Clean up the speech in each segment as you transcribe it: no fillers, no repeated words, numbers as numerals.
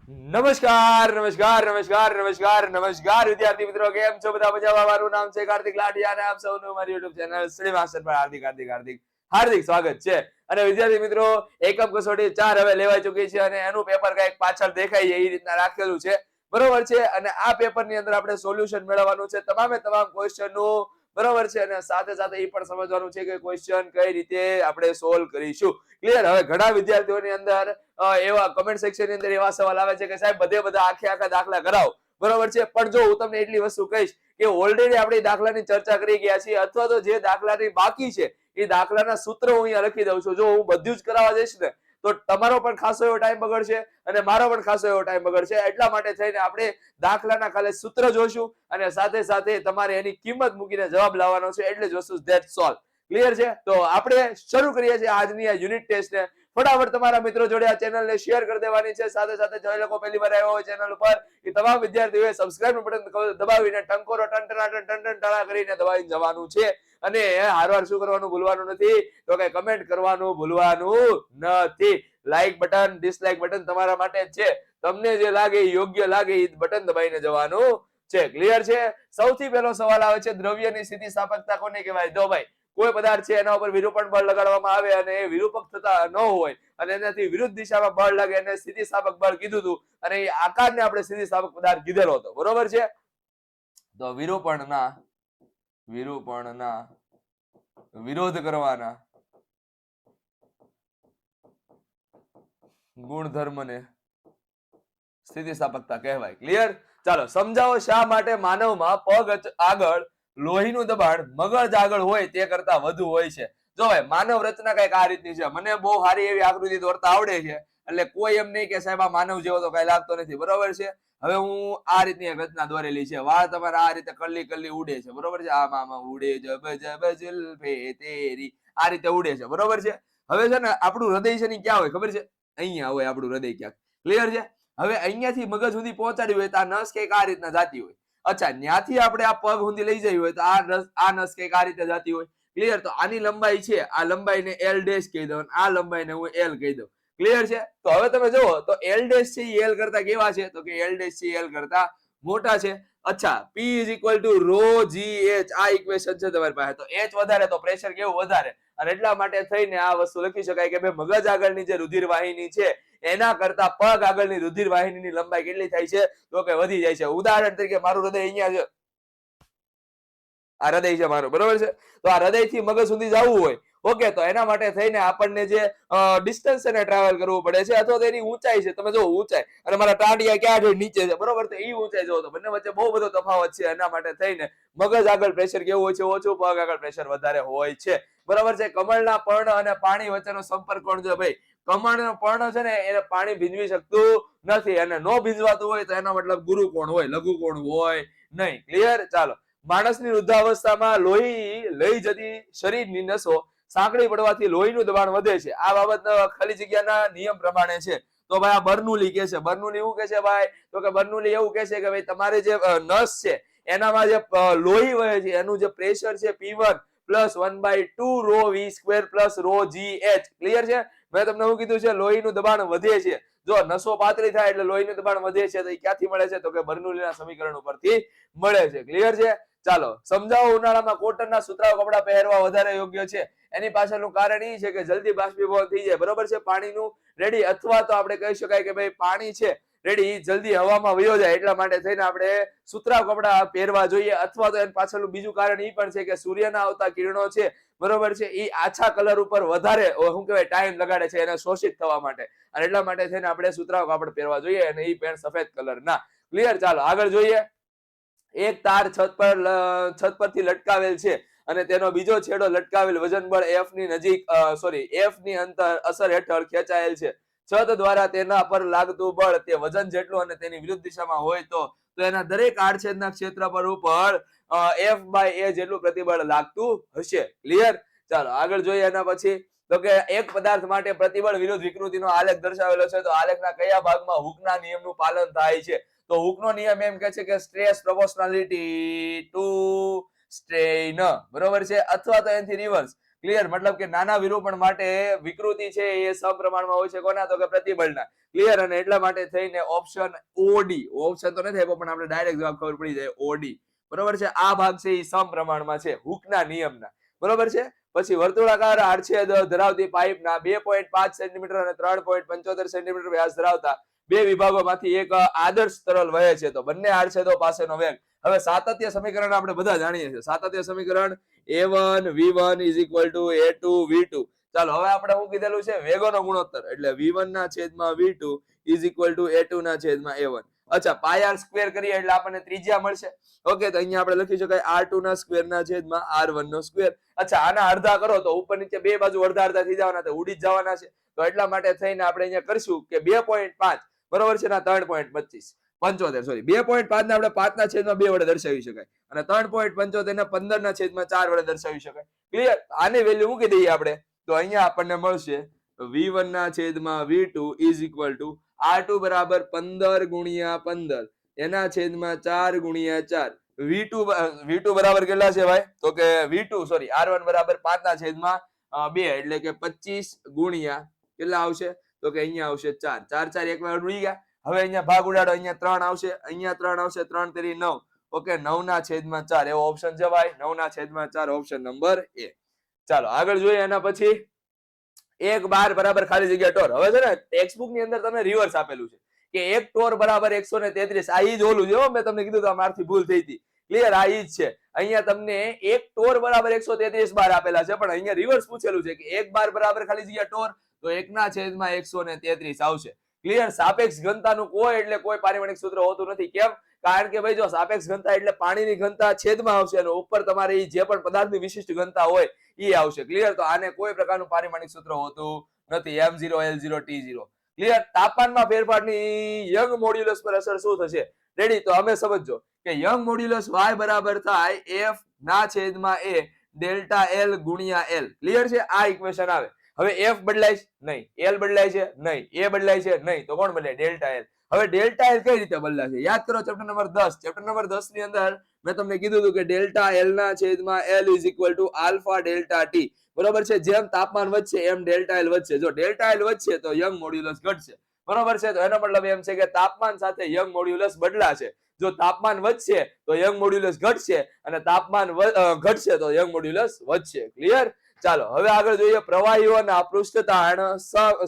નમસ્કાર નમસ્કાર નમસ્કાર નમસ્કાર નમસ્કાર વિદ્યાર્થી મિત્રો, કેમ છો બધા? મજામાં? મારું નામ છે કાર્તિક લાઠિયા અને આપ સૌનું મારી YouTube ચેનલ સ્ટડી માસ્ટર પર હાર્દિક હાર્દિક હાર્દિક હાર્દિક સ્વાગત છે. અને વિદ્યાર્થી મિત્રો, એકમ કસોટી 4 હવે લેવાઈ ચૂકી છે અને એનું પેપર કઈક પાછળ દેખાય એ રીતના રાખેલું છે, બરોબર છે. અને આ પેપરની અંદર આપણે સોલ્યુશન મેળવવાનું છે તમામે તમામ ક્વેશ્ચનનું, બરોબર છે. અને સાથે સાથે એ પણ સમજવાનું છે કે ક્વેશ્ચન કઈ રીતે આપણે સોલ્વ કરીશું. ક્લિયર? હવે ઘણા વિદ્યાર્થીઓની અંદર એવા કમેન્ટ સેક્શન ની અંદર એવા સવાલ આવે છે કે સાહેબ બધે બધા આખા દાખલા કરાવો, બરોબર છે. પણ જો હું તમને એટલી વસ્તુ કહીશ કે ઓલરેડી આપણે દાખલાની ચર્ચા કરી ગયા છીએ, અથવા તો જે દાખલાની બાકી છે એ દાખલાના સૂત્ર હું અહીંયા લખી દઉં છું. જો હું બધું જ કરાવવા જઈશ ને તો તમારો પણ ખાસો એવો ટાઈમ બગડશે અને મારો પણ ખાસો એવો ટાઈમ બગડશે. એટલા માટે થઈને આપણે દાખલાના ખાલી સૂત્ર જોઈશું અને સાથે સાથે તમારે એની કિંમત મૂકીને જવાબ લાવવાનો છે. એટલે જ વસ્તુ ધેટ સોલ્વ. ક્લિયર છે? તો આપણે શરૂ કરીએ છીએ આજની આ યુનિટ ટેસ્ટ ને. ફટાફટ તમારા મિત્રો જોડે આ ચેનલને શેર કરી દેવાની છે. સાથે સાથે જે લોકો પહેલી વાર આવ્યા હોય ચેનલ ઉપર, એ તમામ વિદ્યાર્થીઓએ સબસ્ક્રાઇબ બટન દબાવીને ટંકોરો ટન કરીને દબાવીને જવાનું છે. અને હારવાર શું કરવાનું ભૂલવાનું નથી, તો કે કમેન્ટ કરવાનું ભૂલવાનું નથી. લાઈક બટન, ડિસલાઈક બટન તમારા માટે જ છે. તમને જે લાગે યોગ્ય લાગે એ બટન દબાવીને જવાનું છે. ક્લિયર છે? સૌથી પહેલો સવાલ આવે છે, દ્રવ્યની સ્થિતિસ્થાપકતા કોને કહેવાય? જો ભાઈ, કોઈ પદાર્થ છે એના ઉપર વિરૂપણ બળ લગાડવામાં આવે અને એ વિરૂપક થતા ન હોય અને એનાથી વિરુદ્ધ દિશામાં બળ લાગે એને સ્થિતિસ્થાપક બળ કીધું હતું. અને એ આકારને આપણે સ્થિતિસ્થાપક પદાર્થ કીધેલો હતો, બરોબર છે. તો વિરૂપણના વિરોધ કરવાના ગુણધર્મને સ્થિતિસ્થાપકતા કહેવાય. ક્લિયર? ચાલો સમજાવો, શા માટે માનવમાં પગ આગળ લોહીનું દબાણ મગજ આગળ હોય તે કરતા વધુ હોય છે? જો ભાઈ, માનવ રચના કઈક આ રીતની છે. મને બહુ સારી એવી આકૃતિ દોરતા આવડે છે, એટલે કોઈ એમ નહીં કે સાહેબ આ માનવ જેવો તો કઈ લાગતો નથી, બરોબર છે. હવે હું આ રીતની રચના દોરેલી છે. વાળ તમારા આ રીતે કલ્લી કલ્લી ઉડે છે, બરોબર છે. આમાં ઉડે જબ જબ જુલ્ફે તેરી, આ રીતે ઉડે છે, બરોબર છે. હવે છે ને આપણું હૃદય છે ને ક્યાં હોય ખબર છે? અહીંયા હોય આપણું હૃદય ક્યાંક. ક્લિયર છે? હવે અહીંયાથી મગજ સુધી પહોંચાડ્યું હોય તો આ નસ કઈક આ રીતના જાતી હોય. અચ્છા, ત્યાંથી આપણે આ પગ સુધી લઈ જઈ હોય તો આ નસ કઈક આ રીતે જાતી હોય. ક્લિયર? તો આની લંબાઈ છે, આ લંબાઈને L ડેશ કહી દઉં, આ લંબાઈને હું L કહી દઉં. ક્લિયર છે? તો હવે તમે જુઓ તો L ડેશ છે એ L કરતા કેવા છે? તો કે L ડેશ છે L કરતા મોટા છે. અચ્છા, P is equal to rho g h, આ ઇક્વેશન છે તમારી પાસે. તો H વધારે તો પ્રેશર કેવું વધારે, અને એટલા માટે થઈને આ વસ્તુ લખી શકાય કે ભાઈ મગજ આગળની જે રુધિર વાહિની છે એના કરતા પગ આગળની રુધિર વાહિનીની લંબાઈ કેટલી થાય છે? તો કે વધી જાય છે. ઉદાહરણ તરીકે મારું હૃદય અહીંયા છે, આ હૃદય છે મારું, બરોબર છે. તો આ હૃદયથી મગજ સુધી જવું હોય, ઓકે, તો એના માટે થઈને આપણને જે ડિસ્ટન્સ એને ટ્રાવેલ કરવું પડે છે, અથવા તો એની ઊંચાઈ છે. તમે જો ઊંચાઈ અને મારા ટાંટિયા ક્યાં છે? નીચે છે, બરોબર. તો એ ઊંચાઈ જો તો બંને વચ્ચે બહુ બધો તફાવત છે. એના માટે થઈને મગજ આગળ પ્રેશર કેવું હોય છે? ઓછું. પગ આગળ પ્રેશર વધારે હોય છે, બરોબર છે. કમળના પર્ણ અને પાણી વચ્ચેનો સંપર્ક કોણ છે? ભાઈ, કમળનો પર્ણ છે ને એને પાણી ભીંજવી શકતું નથી, અને નો ભીંજવાતું હોય તો એનો મતલબ ગુરુ કોણ હોય, લઘુ કોણ હોય નહીં. ક્લિયર? ચાલો, માણસની વૃદ્ધાવસ્થામાં લોહી લઈ જતી શરીરની નસો સાંકડી પડવાથી લોહીનું દબાણ વધે છે. આ બાબત ખાલી જગ્યાના નિયમ પ્રમાણે છે. તો ભાઈ આ બર્નોલી કે છે. બર્નોલી એવું કે છે ભાઈ, તો કે બર્નોલી એવું કે છે કે ભાઈ તમારે જે નસ છે એનામાં જે લોહી વહે છે એનું જે પ્રેશર છે P1 plus 1/2 rho V square plus rho GH. Clear છે? મેં તમને શું કીધું છે? લોહીનું દબાણ વધે છે. જો નસો પાતળી થાય એટલે લોહીનું દબાણ વધે છે. તો એ ક્યાંથી મળે છે? તો કે બર્નોલીના સમીકરણ ઉપરથી મળે છે. ક્લિયર છે? ચાલો સમજાવો, ઉનાળામાં કોટનના સુતરાઉ કપડા પહેરવા વધારે યોગ્ય છે. એની પાછળનું કારણ એ છે કે જલ્દી બાષ્પીભવન થઈ જાય, બરોબર છે, પાણીનું રેડી. અથવા તો આપણે કહી શકાય કે ભાઈ પાણી છે રેડી જલ્દી હવામાં વયો જાય, એટલા માટે થઈને આપણે સુતરાઉ કપડા પહેરવા જોઈએ. અથવા તો એની પાછળનું બીજું કારણ એ પણ છે કે સૂર્યના આવતા કિરણો છે, બરોબર છે, એ આછા કલર ઉપર વધારે શું કહેવાય ટાઈમ લગાડે છે એને શોષિત થવા માટે, અને એટલા માટે થઈને આપણે સુતરાઉ કાપડ પહેરવા જોઈએ, અને એ પેન્ટ સફેદ કલરના. ક્લિયર? ચાલો આગળ જોઈએ. એક તાર છત પરથી લટકાવેલ છે અને તેનો બીજો છેડો લટકાવેલ વજન બળ F ની નજીક F ની અંતર અસર હેઠળ ખેંચાયેલ છે. છત દ્વારા તેના પર લાગતું બળ તે વજન જેટલું અને તેની વિરુદ્ધ દિશામાં હોય તો એના દરેક આડછેદના ક્ષેત્રફળ ઉપર F/A જેટલું પ્રતિબળ લાગતું હશે. ક્લિયર? ચાલો આગળ જોઈએ. એના પછી તો કે એક પદાર્થ માટે પ્રતિબળ વિરુદ્ધ વિકૃતિનો આલેખ દર્શાવેલો છે. તો આલેખના કયા ભાગમાં હુકના નિયમનું પાલન થાય છે? તો હુકનો નિયમ એમ કહે છે કે સ્ટ્રેસ પ્રોપોર્શનાલિટી ટુ સ્ટ્રેઇન, બરોબર છે, અથવા તો એનાથી રિવર્સ. ક્લિયર, મતલબ કે નાના વિરૂપણ માટે વિકૃતિ છે એ સમપ્રમાણમાં હોય છે કોના, તો કે પ્રતિબળના. ક્લિયર, અને એટલા માટે થઈને ઓપ્શન ઓડી, ઓપ્શન તો નથી આપ્યો પણ આપણે ડાયરેક્ટ જવાબ ખબર પડી જાય ઓડી. બરોબર છે, આ ભાગ છે એ સમપ્રમાણમાં છે હુકના નિયમના. બરોબર છે. પછી વર્તુળાકાર આડછેદ ધરાવતી પાઇપના 2.5 સેન્ટીમીટર અને 3.75 સેન્ટીમીટર વ્યાસ ધરાવતા બે વિભાગોમાંથી એક આદર્શ તરલ વહે છે, તો બંને આડછેદો પાસેનો વેગ. હવે સાતત્ય સમીકરણ આપણે બધા જાણીએ છીએ. સાતત્ય સમીકરણ a1 v1 = a2 v2. ચાલો હવે આપણે શું કીધેલું છે, વેગોનો ગુણોત્તર, એટલે v1 ના છેદમાં v2 = a2 ના છેદમાં a1. અચ્છા, પાય r સ્ક્વેર કરીએ એટલે આપણને ત્રિજ્યા મળશે. ઓકે, તો અહીંયા આપણે લખી શકાય r2 ના સ્ક્વેર ના છેદમાં r1 નો સ્ક્વેર. અચ્છા, આના અડધા કરો તો ઉપર નીચે બે બાજુ અડધા અડધા થઈ જવાના, તો ઉડી જ જવાના છે. તો એટલા માટે થઈને આપણે અહીંયા કરશું કે 2.5 બરોબર છે, ના 3.75 સોરી 2.5 ને આપણે 5 ના છેદમાં 2 વડે દર્શાવી શકાય, અને 3.75 ને 15 ના છેદમાં 4 વડે દર્શાવી શકાય. ક્લિયર, આની વેલ્યુ મૂકી દઈએ આપણે, તો અહીંયા આપણને મળશે v1 ના છેદમાં v2 = r2 બરાબર 15 ગુણ્યા 15 એના છેદમાં 4 ગુણ્યા 4. v2 બરાબર કેટલા છે ભાઈ, તો કે v2 સોરી r1 બરાબર 5 ના છેદમાં 2 એટલે કે 25 ગુણ્યા કેટલા આવશે, તો કે અહીંયા આવશે 4. 4 4 એક વાર ઉડી ગયા. હવે અહીંયા ભાગ ઉડાડો, અહીંયા 3 આવશે, અહીંયા 3 આવશે, 3 તેરી 9. ઓકે, 9 ના છેદમાં 4 એવો ઓપ્શન છે ભાઈ, 9 ના છેદમાં 4 ઓપ્શન નંબર એ. ચાલો આગળ જોઈએ. એના પછી 1 બાર બરાબર ખાલી જગ્યા ટોર. હવે છે ને ટેક્સ્ટ બુક ની અંદર તમને રિવર્સ આપેલું છે કે 1 ટોર બરાબર 133. આ ઈ જ ઓલું છે, મેં તમને કીધું તો મારથી ભૂલ થઈ હતી. ક્લિયર, આ ઈ જ છે. અહીંયા તમને 1 ટોર બરાબર 133 બાર આપેલા છે, પણ અહીંયા રિવર્સ પૂછેલું છે કે 1 બાર બરાબર ખાલી જગ્યા ટોર, તો 1 ના છેદમાં 133 આવશે. ક્લિયર, સાપેક્ષ ઘનતાનું કોઈ એટલે કોઈ પારિમાણિક સૂત્ર હોતું નથી. કેમ? કારણ કે ભાઈ જો સાપેક્ષ ઘનતા એટલે પાણીની ઘનતા છેદમાં આવશે અને ઉપર તમારે જે પણ પદાર્થની વિશિષ્ટ ઘનતા હોય એ આવશે. ક્લિયર, તો આને કોઈ પ્રકારનું પારિમાણિક સૂત્ર હોતું નથી. m0 l0 t0. ક્લિયર, તાપમાનમાં ફેરફારની યંગ મોડ્યુલસ પર અસર શું થશે? રેડી, તો અમે સમજો કે યંગ મોડ્યુલસ y બરાબર થાય f ના છેદમાં a ડેલ્ટા l ગુણ્યા l. ક્લિયર છે, આ ઇક્વેશન આવે. હવે f બદલાય છે નહીં, l બદલાય છે નહીં, a બદલાય છે નહીં, તો કોણ બદલાય? Delta l. હવે ડેલ્ટા l કઈ રીતે બદલાશે? યાદ કરો ચેપ્ટર નંબર 10. ચેપ્ટર નંબર 10 ની અંદર મેં તમને કીધું હતું કે ડેલ્ટા l ના છેદમાં l = આલ્ફા ડેલ્ટા t. બરોબર છે, જેમ તાપમાન વધશે એમ ડેલ્ટા l વધશે. જો ડેલ્ટા l વધશે તો યંગ મોડ્યુલસ ઘટશે. બરોબર છે, તો એનો મતલબ એમ છે કે તાપમાન સાથે યંગ મોડ્યુલસ બદલાશે. જો તાપમાન વધશે તો યંગ મોડ્યુલસ ઘટશે, અને તાપમાન ઘટશે તો યંગ મોડ્યુલસ વધશે. ક્લિયર, ચાલો હવે આગળ જોઈએ. પ્રવાહીઓના પૃષ્ઠતાણ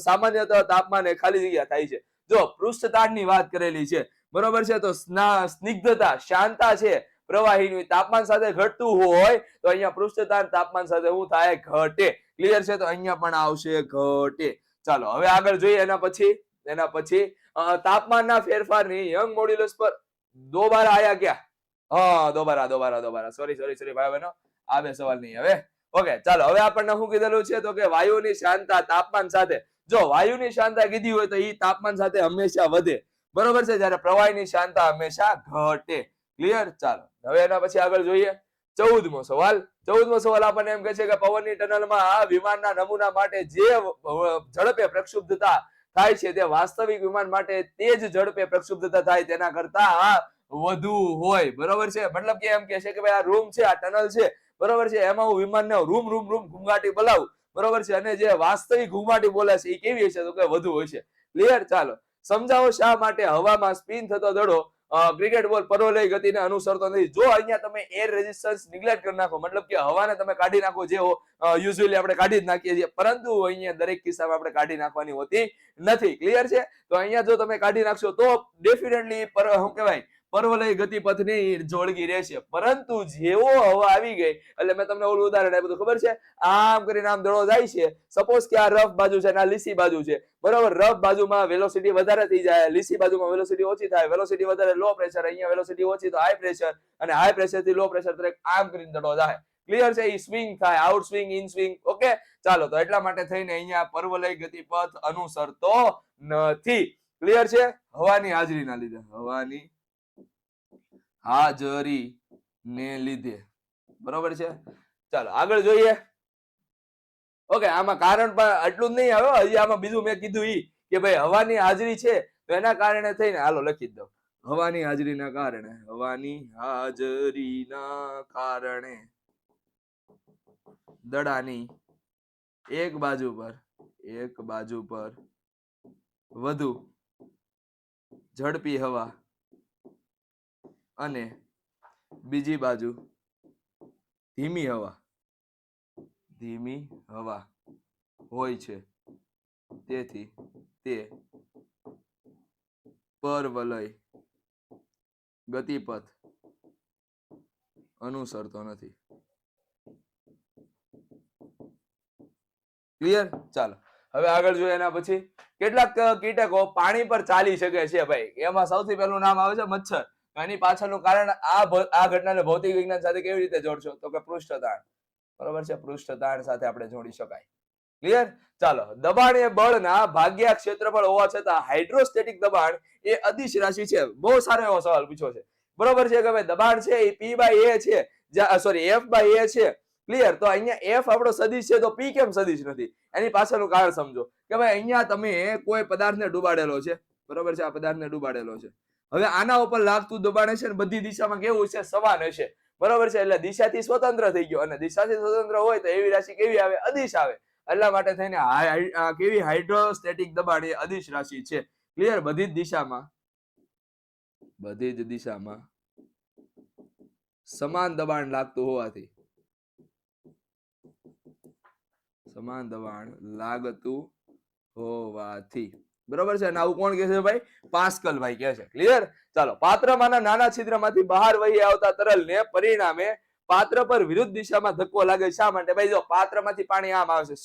સામાન્યતઃ તાપમાને ખાલી જગ્યા થાય છે. જો પૃષ્ઠતાણની વાત કરેલી છે, બરોબર છે, તો સ્નિગ્ધતા શાંતા છે પ્રવાહીનું તાપમાન સાથે ઘટતું હોય તો અહીંયા પૃષ્ઠતાણ તાપમાન સાથે શું થાય? ઘટે. ક્લિયર છે, તો અહીંયા પણ આવશે ઘટે. ચાલો હવે આગળ જોઈએ. એના પછી તાપમાનના ફેરફારની યંગ મોડ્યુલસ પર દોબારા આયા ક્યાં? હા, દોબારા સોરી ભાઈ બહેનો, આ બે સવાલ નહીં હવે. ઓકે, ચાલો હવે આપણને શું કીધેલું છે, તો કે વાયુની શાંતતા તાપમાન સાથે. જો વાયુની શાંતતા કીધી હોય તો એ તાપમાન સાથે હંમેશા વધે. બરોબર છે, જ્યારે પ્રવાહીની શાંતતા હંમેશા ઘટે. ક્લિયર, ચાલો હવે એના પછી આગળ જોઈએ. 14મો સવાલ. 14મો સવાલ આપણને એમ કહે છે કે પવનની ટનલમાં વિમાનના નમૂના માટે જે ઝડપે પ્રક્ષુબ્ધતા થાય છે તે વાસ્તવિક વિમાન માટે તે જ ઝડપે પ્રક્ષુબ્ધતા થાય તેના કરતા વધુ હોય. બરોબર છે, મતલબ કે એમ કે છે કે ભાઈ આ રૂમ છે, આ ટનલ છે, બરોબર છે, એમાં હું વિમાનને રૂમ ઘૂંઘાટી બોલાવું. બરોબર છે, અને જે વાસ્તવિક ઘૂંઘાટી બોલે છે એ કેવી હશે? તો કે વધુ હોય છે. ક્લિયર, ચાલો સમજાવો શા માટે હવામાં સ્પિન થતો દડો ક્રિકેટ બોલ પરોલય ગતિને અનુસરતો નથી? જો અહીંયા તમે એર રેઝિસ્ટન્સ નિગ્લેક્ટ કરી નાખો, મતલબ કે હવાને તમે કાઢી નાખો, જે યુઝ્યુઅલી આપણે કાઢી જ નાખીએ છીએ, પરંતુ અહીંયા દરેક કિસ્સામાં આપણે કાઢી નાખવાની હોતી નથી. ક્લિયર છે, તો અહીંયા જો તમે કાઢી નાખશો તો ડેફિનેટલી શું કહેવાય પરવલય ગતિપથની જોડગી રહેશે. પરંતુ જેવો હવા આવી ગઈ એટલે મેં તમને ઓલું ઉદાહરણ આપ્યું ખબર છે, આમ કરીને આમ દડો જાય છે. સપોઝ કે આ રફ બાજુ છે અને આ લીસી બાજુ છે, બરોબર. રફ બાજુમાં વેલોસિટી વધારે થઈ જાય, લીસી બાજુમાં વેલોસિટી ઓછી થાય. વેલોસિટી વધારે લો પ્રેશર, અહીંયા વેલોસિટી ઓછી તો હાઈ પ્રેશર, અને હાઈ પ્રેશર થી લો પ્રેશર તરફ આમ કરીને દડો જાય. ક્લિયર છે, એ સ્વિંગ થાય, out swing, in swing. Okay, ચાલો તો એટલા માટે થઈને અહીંયા પરવલય ગતિપથ અનુસરતો નથી. ક્લિયર છે, હવાની હાજરીના લીધે, હવાની હાજરી ને લીધે. બરોબર છે, ચાલો આગળ જોઈએ. ઓકે, આમાં કારણ પણ આટલું જ નહીં આવે, હજી આમાં બીજું મેં કીધું ઈ કે ભાઈ હવાની હાજરી છે તો એના કારણે થઈને હાલો લખી જ દઉં. હવાની હાજરીના કારણે, હવાની હાજરીના કારણે દડાની એક બાજુ પર વધુ ઝડપી હવા અને બીજી બાજુ ધીમી હવા હોય છે, તેથી તે પરવલય ગતિપથ અનુસરતો નથી. ક્લિયર? ચાલો હવે આગળ જોઈએ. એના પછી કેટલાક કીટકો પાણી પર ચાલી શકે છે ભાઈ. એમાં સૌથી પહેલું નામ આવે છે મચ્છર. એની પાછળનું કારણ આ ઘટનાને ભૌતિક વિજ્ઞાન સાથે કેવી રીતે જોડશો? તો કે પૃષ્ઠતાણ. બરોબર છે, પૃષ્ઠતાણ સાથે આપણે જોડી શકાય. ક્લિયર? ચાલો, દબાણ એ બળના ભાગ્યા ક્ષેત્રફળ હોવા છતાં હાઇડ્રોસ્ટેટિક દબાણ એ અદિશ રાશિ છે. બહુ સારો એવો સવાલ પૂછ્યો છે. બરોબર છે કે ભાઈ દબાણ છે એ P/A છે, સોરી F/A છે. ક્લિયર? તો અહીંયા F આપણો સદિશ છે તો P કેમ સદિશ નથી? એની પાછળનું કારણ સમજો કે ભાઈ અહીંયા તમે કોઈ પદાર્થને ડૂબાડેલો છે. બરોબર છે, આ પદાર્થને ડૂબાડેલો છે. હવે આના ઉપર લાગતું દબાણ છે ને બધી દિશામાં કેવું છે? સમાન હશે. બરોબર છે, એટલે દિશાથી સ્વતંત્ર થઈ ગયો, અને દિશાથી સ્વતંત્ર હોય તો એવી રાશિ કેવી આવે? અદિશ આવે. એટલા માટે થઈને કેવી હાઇડ્રોસ્ટેટિક દબાણ એ અદિશ રાશિ છે. ક્લિયર? બધી જ દિશામાં સમાન દબાણ લાગતું હોવાથી બરોબર છે. અને આવું કોણ કહે છે ભાઈ? પાસ્કલ ભાઈ કહે છે. ક્લિયર? ચાલો, પાત્રમાંના નાના છિદ્રમાંથી બહાર વહી આવતા તરલને પરિણામે પાત્ર પર વિરુદ્ધ દિશામાં ધક્કો લાગે. શા માટે? ભાઈ જો પાત્રમાંથી પાણી આમ આવે છે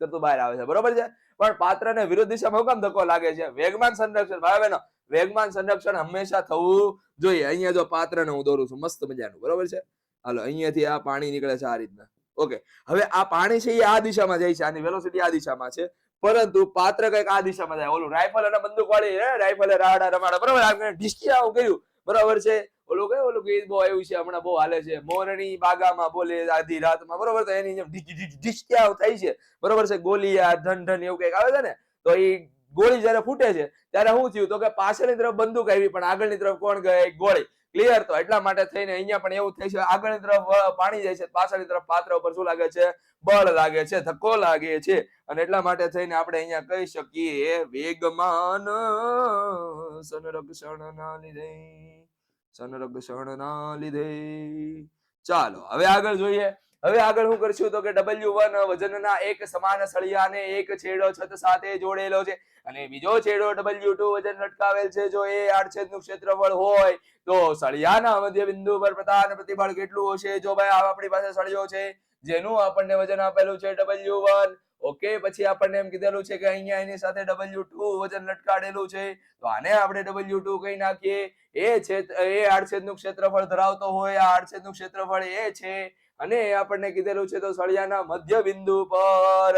કરતું બહાર આવે છે. બરોબર છે, પણ પાત્રને વિરુદ્ધ દિશામાં કેમ ધક્કો લાગે છે? વેગમાન સંરક્ષણ. ભાઈ બહેનો, વેગમાન સંરક્ષણ હંમેશા થવું જોઈએ. અહીંયા જો પાત્રને હું દોરું છું મસ્ત મજાનું. બરોબર છે, હાલો, અહીંયાથી આ પાણી નીકળે છે આ રીતના. ઓકે, હવે આ પાણી છે એ આ દિશામાં જાય છે, આની વેલોસિટી આ દિશામાં છે, પરંતુ પાત્ર કઈક આ દિશામાં જાય. ઓલું રાઇફલ અને બંદૂક વાળી રાઇફલે રાડા રમાડા, બરોબર, આ ઢીસ્કિયા કર્યું. બરોબર છે, ઓલું ગીત બહુ આવ્યું છે હમણાં, બહુ હાલે છે, મોરણી બાગામાં બોલે આધી રાતમાં. બરોબર, તો એની જેમ ઢીસ્કિયા થાય છે. બરોબર છે, ગોલિયા ધન ધન એવું કઈક આવે છે ને, તો એ ગોળી જયારે ફૂટે છે ત્યારે શું થયું? તો કે પાછળની તરફ બંદૂક આવી પણ આગળની તરફ કોણ ગઈ? ગોળી. ક્લિયર? તો એટલા માટે થઈને અહીંયા પણ એવું થાય છે, આગળની તરફ પાણી જાય છે, પાછળની તરફ પાત્ર ઉપર શું લાગે છે? બળ લાગે છે, ધક્કો લાગે છે. અને એટલા માટે થઈને આપણે અહીંયા કહી શકીએ વેગમાન સંરક્ષણના લીધે. ચાલો હવે આગળ જોઈએ. હવે આગળ શું કરશું? તો કે W1 વજનના એક સમાન સળિયાને એક છેડો છત સાથે જોડેલો છે અને બીજો છેડો W2 વજન લટકાવેલ છે. જો એ આડછેદનું ક્ષેત્રફળ હોય તો સળિયાના મધ્ય બિંદુ પર પ્રધાન પ્રતિબળ કેટલું હશે? જો ભાઈ આપણી પાસે સળિયો છે જેનું આપણને વજન આપેલું છે W1. ઓકે, પછી આપણને એમ કીધેલું છે કે અહીંયા એની સાથે W2 વજન લટકાડેલું છે, તો આને આપણે W2 કહી નાખીએ. એ આડછેદનું ક્ષેત્રફળ ધરાવતો હોય, આ આડછેદનું ક્ષેત્રફળ એ છે, અને આપણને કીધેલું છે તો સળિયાના મધ્ય બિંદુ પર.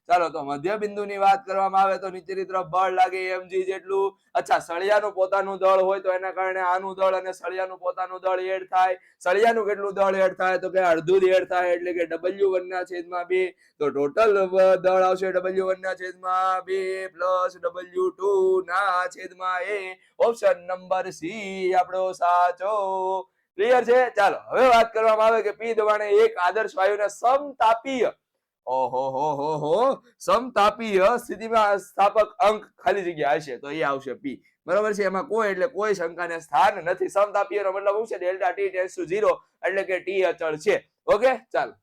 ચાલો, તો મધ્ય બિંદુની વાત કરવામાં આવે તો નીચેની તરફ બળ લાગે mg જેટલું. અચ્છા, સળિયાનું પોતાનું દળ હોય તો એના કારણે આનું દળ અને સળિયાનું પોતાનું દળ એડ થાય. સળિયાનું કેટલું દળ એડ થાય? તો કે અડધું એડ થાય, એટલે કે W1 ના છેદમાં 2. તો ટોટલ દળ આવશે W1 ના છેદમાં 2 પ્લસ W2 ના છેદમાં 1. ઓપ્શન નંબર સી આપણો સાચો. ક્લિયર છે? ચાલો, હવે વાત કરવામાં આવે કે P દબાણે એક આદર્શ વાયુને સમતાપીય સમતાપીય સ્થિતિમાં સ્થાપક અંક ખાલી જગ્યા હશે તો એ આવશે P. બરોબર છે, એમાં કોઈ એટલે કોઈ શંકાને સ્થાન નથી. સમતાપીય નો મતલબ શું છે? ડેલ્ટા T ટેન્ડ્સ ટુ 0, એટલે કે T અચળ છે. ઓકે, ચાલો.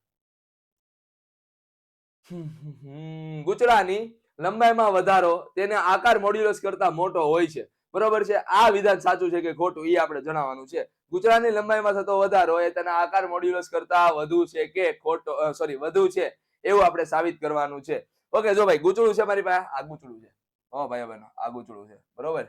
ગૂંચળાની લંબાઈમાં વધારો તેને આકાર મોડ્યુલસ કરતા મોટો હોય છે. બરોબર છે, આ વિધાન સાચું છે કે ખોટું એ આપણે જણાવવાનું છે. ગૂંચળાની લંબાઈમાં થતો વધારો એ તેના આકાર મોડ્યુલસ કરતા વધુ છે કે ખોટો, વધુ છે, એવું આપણે સાબિત કરવાનું છે. ઓકે, જો ભાઈ ગૂંચળું છે મારી પાસે, આ ગૂંચળું છે. હો ભાઈ બહેનો, આ ગૂંચળું છે. બરોબર,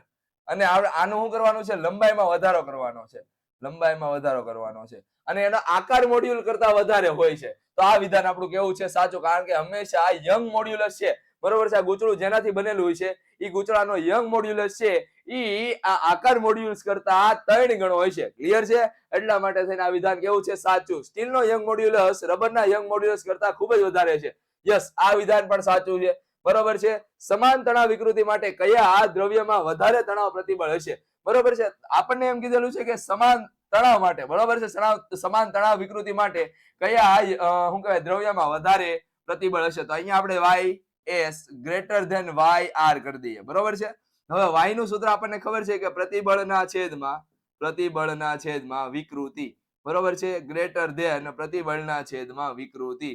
અને આનું શું કરવાનું છે? લંબાઈમાં વધારો કરવાનો છે. લંબાઈમાં વધારો કરવાનો છે અને એનો આકાર મોડ્યુલ કરતા વધારે હોય છે. તો આ વિધાન આપણું કેવું છે? સાચું, કારણ કે હંમેશા આ યંગ મોડ્યુલસ છે. બરોબર છે, આ ગૂંચળું જેનાથી બનેલું હોય છે એ ગૂંચળાનો યંગ મોડ્યુલસ છે એ આ આકાર મોડ્યુલસ કરતા 3 ગણો હોય છે. ક્લિયર છે? એટલા માટે થઈને આ વિધાન કેવું છે? સાચું. સ્ટીલનો યંગ મોડ્યુલસ રબરના યંગ મોડ્યુલસ કરતા ખૂબ જ વધારે છે. યસ, આ વિધાન પણ સાચું છે. બરોબર છે, સમાન તણાવ વિકૃતિ માટે કયા દ્રવ્યમાં વધારે તણાવ પ્રતિબળ હશે? બરોબર છે, આપણને એમ કીધેલું છે કે સમાન તણાવ માટે, બરોબર છે, સમાન તણાવ વિકૃતિ માટે કયા શું કહેવાય દ્રવ્યમાં વધારે પ્રતિબળ હશે તો અહીંયા આપણે YS ગ્રેટર ધેન YR કરી દઈએ, બરોબર છે. હવે y નું સૂત્ર આપણને ખબર છે કે પ્રતિબળના છેદમાં વિકૃતિ, બરોબર છે, ગ્રેટર ધેન પ્રતિબળના છેદમાં વિકૃતિ.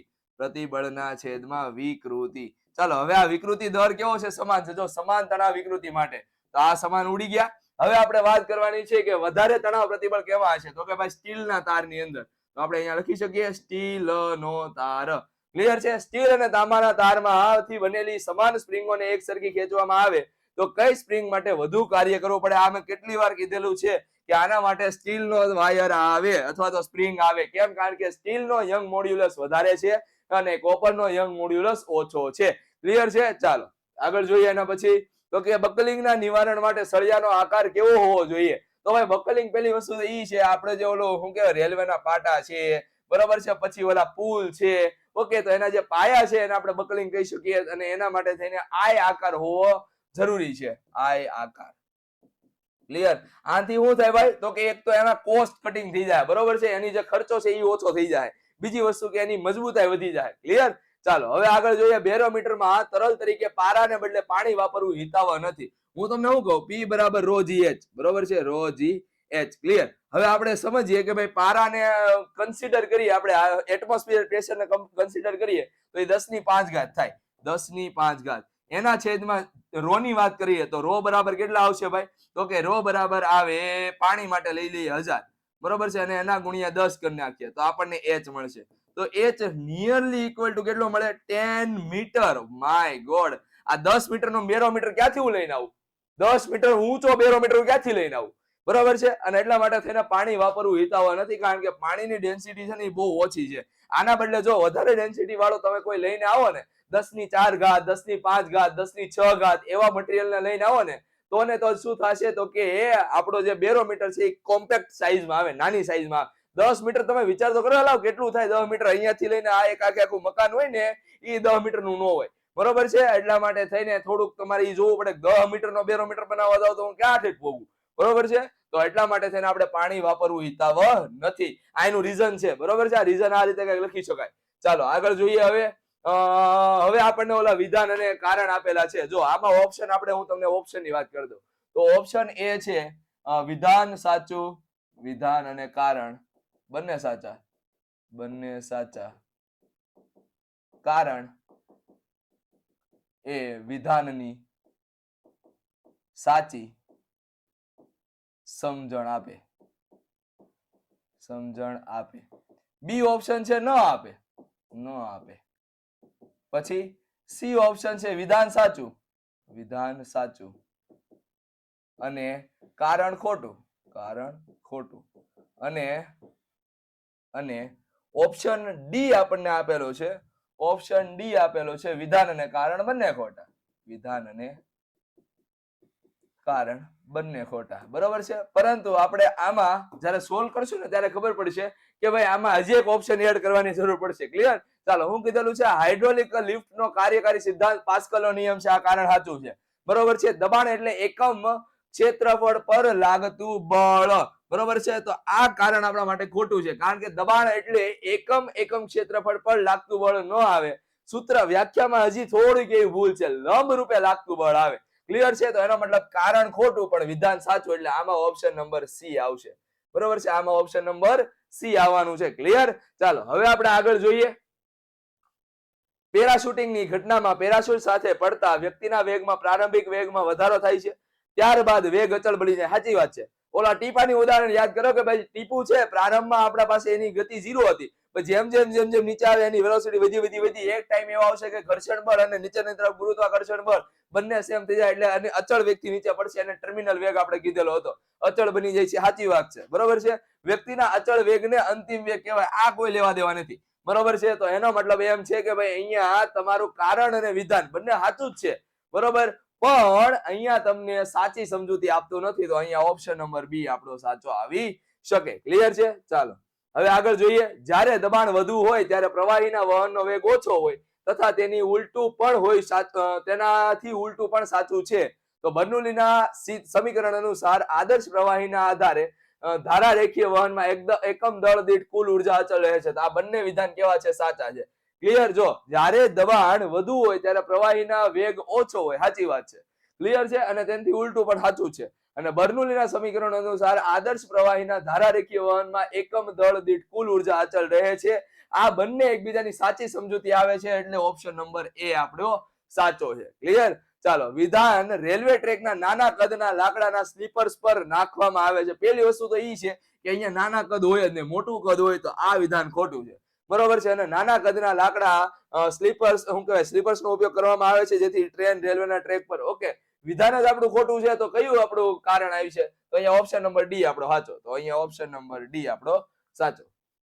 ચાલો હવે આ વિકૃતિ દર કેવો છે? સમાન છે. જો સમાન તણાવ વિકૃતિ માટે તો આ સમાન ઉડી ગયા. હવે આપણે વાત કરવાની છે કે વધારે તણાવ પ્રતિબળ કેવા હશે, તો કે ભાઈ સ્ટીલના તારની અંદર, તો આપણે અહીંયા લખી શકીએ સ્ટીલનો તાર. ક્લિયર છે? સ્ટીલ અને તાંબાના તારમાં બનેલી સમાન સ્પ્રિંગોને એક સરખી ખેંચવામાં આવે તો કઈ સ્પ્રિંગ માટે વધુ કાર્ય કરવું પડે? આ મેં કેટલી વાર કીધેલું છે કે આના માટે સ્ટીલનો વાયર આવે અથવા તો સ્પ્રિંગ આવે. કેમ? કારણ કે સ્ટીલનો યંગ મોડ્યુલસ વધારે છે અને કોપરનો યંગ મોડ્યુલસ ઓછો છે. ક્લિયર છે? ચાલો આગળ જોઈએ. એના પછી તો કે બકલિંગના નિવારણ માટે સળિયાનો આકાર કેવો હોવો જોઈએ? તો ભાઈ બકલિંગ પેલી વસ્તુ ઈ છે, આપણે જે ઓલો શું કહેવાય રેલવેના પાટા છે, બરોબર છે, પછી ઓલા પુલ છે, ઓકે, તો એના જે પાયા છે એને આપણે બકલિંગ કહી શકીએ અને એના માટે થઈને આય આકાર હોવો જરૂરી છે. આય આકાર. ક્લિયર? આથી શું થાય ભાઈ? તો કે એક તો એના કોસ્ટ કટિંગ થઈ જાય, બરોબર છે, એની જે ખર્ચો છે એ ઓછો થઈ જાય. બીજી વસ્તુ કે એની મજબૂતાઈ વધી જાય. ક્લિયર? ચાલો હવે આગળ જોઈએ. બેરોમીટરમાં તરલ તરીકે પારાને બદલે પાણી વાપરવું હિતાવહ નથી. હું તમને શું કહું? P બરાબર ρgh, બરોબર છે, ρgh. ક્લિયર? હવે આપણે સમજીએ કે ભાઈ પારાને કન્સિડર કરીએ, આપણે એટમોસ્ફિયર પ્રેશરને કન્સિડર કરીએ તો એ 10⁵ થાય. 10⁵. એના છેદમાં રો ની વાત કરીએ તો રો બરાબર કેટલા આવશે ભાઈ? તો કે રો બરાબર આવે, પાણી માટે લઈ લઈએ 1000, બરોબર છે, અને એના ગુણ્યા 10 કરી નાખીએ તો આપણને h મળશે. તો h નિયરલી ઇક્વલ ટુ કેટલો મળે? 10 મીટર. માય ગોડ, આ 10 મીટર નો બેરોમીટર ક્યાંથી હું લઈને આવું? 10 મીટર ઊંચો બેરોમીટર ક્યાંથી લઈને આવું? બરોબર છે, અને એટલા માટે થઈને પાણી વાપરવું હિતાવહ નથી, કારણ કે પાણીની ડેન્સિટી છે ને એ બહુ ઓછી છે. આના બદલે જો વધારે ડેન્સિટી વાળો તમે કોઈ લઈને આવો ને, 10⁴, 10⁵, 10⁶ એવા મટીરિયલને લઈને આવો ને તો શું થશે? તો કે આપણો જે બેરોમીટર છે એ કોમ્પેક્ટ સાઈઝમાં આવે, નાની સાઈઝમાં. 10 મીટર તમે વિચાર તો કરો, લાવ કેટલું થાય? 10 મીટર અહીંયાથી લઈને આ એક આખું મકાન હોય ને એ 10 મીટરનું ન હોય, બરોબર છે. એટલા માટે થઈને થોડુંક તમારે જોવું પડે. 10 મીટરનો બેરોમીટર બનાવવા જાવ તો હું ક્યાં ઠેઠ પહોંચું, બરોબર છે. તો એટલા માટે થઈને આપણે પાણી વાપરવું હિતાવહ નથી. આ એનું રીઝન છે, બરોબર છે. આ રીઝન આ રીતે કઈ લખી શકાય. ચાલો આગળ જોઈએ. હવે આપણને ઓલા વિધાન અને કારણ આપેલા છે. જો આમાં ઓપ્શન આપણે, હું તમને ઓપ્શન ની વાત કરી દઉં તો ઓપ્શન એ છે વિધાન સાચું, વિધાન અને કારણ બંને સાચા, કારણ એ વિધાનની સાચી સમજણ આપે. બી ઓપ્શન છે ન આપે. પછી સી ઓપ્શન છે વિધાન સાચું અને કારણ ખોટું. અને ઓપ્શન ડી આપણને આપેલો છે વિધાન અને કારણ બંને ખોટા. બરોબર છે. પરંતુ આપણે આમાં જયારે સોલ્વ કરશું ને ત્યારે ખબર પડશે કે ભાઈ આમાં હજી એક ઓપ્શન એડ કરવાની જરૂર પડશે. ક્લિયર? ચાલો, હું કીધેલું છે હાઇડ્રોલિક લિફ્ટ નો કાર્યકારી સિદ્ધાંત પાસ્કલનો નિયમ છે. આ કારણ સાચું છે, બરોબર છે. દબાણ એટલે એકમ ક્ષેત્રફળ પર લાગતું બળ, બરોબર છે. તો આ કારણ આપણા માટે ખોટું છે, કારણ કે દબાણ એટલે એકમ ક્ષેત્રફળ પર લાગતું બળ ન આવે. સૂત્ર વ્યાખ્યામાં હજી થોડીક એવી ભૂલ છે, લંબ રૂપે લાગતું બળ આવે. ક્લિયર છે? તો એનો મતલબ કારણ ખોટું પણ વિધાન સાચું, એટલે આમાં ઓપ્શન નંબર સી આવશે, બરોબર છે. આમાં ઓપ્શન નંબર સી આવવાનું છે. ક્લિયર? ચાલો હવે આપણે આગળ જોઈએ. પેરાશૂટિંગની ઘટનામાં પેરાશૂટ સાથે પડતા વ્યક્તિના વેગમાં પ્રારંભિક વેગમાં વધારો થાય છે, ત્યારબાદ વેગ અચળ બની જાય. સાચી વાત છે. ઓલા ટીપાની ઉદાહરણ યાદ કરો કે ભાઈ ટીપુ છે, પ્રારંભમાં આપણા પાસે એની ગતિ 0 હતી, જેમ જેમ નીચે આવે એની વેલોસિટી વધી એક ટાઈમ એવો આવશે કે ઘર્ષણ બળ અને નીચેની તરફ ગુરુત્વાકર્ષણ બળ બંને સેમ થઈ જાય, એટલે અને અચળ વેગથી નીચે પડશે. એને ટર્મિનલ વેગ આપણે કીધેલો હતો, અચળ બની જાય છે. સાચી વાત છે, બરોબર છે. વ્યક્તિના અચળ વેગને અંતિમ વેગ કહેવાય. આ કોઈ લેવા દેવા નથી, બરોબર છે. તો એનો મતલબ એમ છે કે ભાઈ અહીંયા તમારું કારણ અને વિધાન બંને સાચું જ છે, બરોબર, પણ અહીંયા તમને સાચી સમજૂતી આપતું નથી. તો અહીંયા ઓપ્શન નંબર બી આપણો સાચો આવી શકે. ક્લિયર છે? ચાલો હવે આગળ જોઈએ. જ્યારે દબાણ વધુ હોય ત્યારે પ્રવાહીના વહનનો વેગ ઓછો હોય તથા તેનાથી ઉલટું પણ સાચું છે. તો બર્નોલીના સમીકરણ અનુસાર આદર્શ પ્રવાહીના આધારે ધારા રેખીય વહનમાં એકમ દળ દીઠ કુલ ઉર્જા અચળ રહે છે. તો આ બંને વિધાન કેવા છે? સાચા છે. ક્લિયર? જો જ્યારે દબાણ વધુ હોય ત્યારે પ્રવાહીના વેગ ઓછો હોય, સાચી વાત છે. ક્લિયર છે? અને તેનાથી ઉલટું પણ સાચું છે. અને બર્નોલીના સમીકરણ અનુસાર આદર્શ પ્રવાહીના ધારારેખીય વહનમાં એકમ દળ દીઠ કુલ ઉર્જા અચળ રહે છે. આ બંને એકબીજાની સાચી સમજૂતી આવે છે, એટલે ઓપ્શન નંબર એ આપણો સાચો છે. ક્લિયર? ચાલો, વિધાન રેલવે ટ્રેકના નાના કદના લાકડાના સ્લીપર્સ પર નાખવામાં આવે છે. પહેલી વસ્તુ તો ઈ છે કે અહીંયા નાના કદ હોય જ નહીં, મોટું કદ હોય તો આ વિધાન ખોટું છે. બરોબર છે? અને નાના કદના લાકડા સ્લીપર્સ શું કહેવાય સ્લીપર્સ નો ઉપયોગ કરવામાં આવે છે, જેથી ટ્રેન રેલવેના ટ્રેક પર ઓકે વિધાન જ આપણું ખોટું છે, તો કયું આપણું કારણ આવ્યું છે? તો અહીંયા ઓપ્શન નંબર ડી આપણો સાચો. તો અહીંયા ઓપ્શન નંબર ડી આપણો સાચો.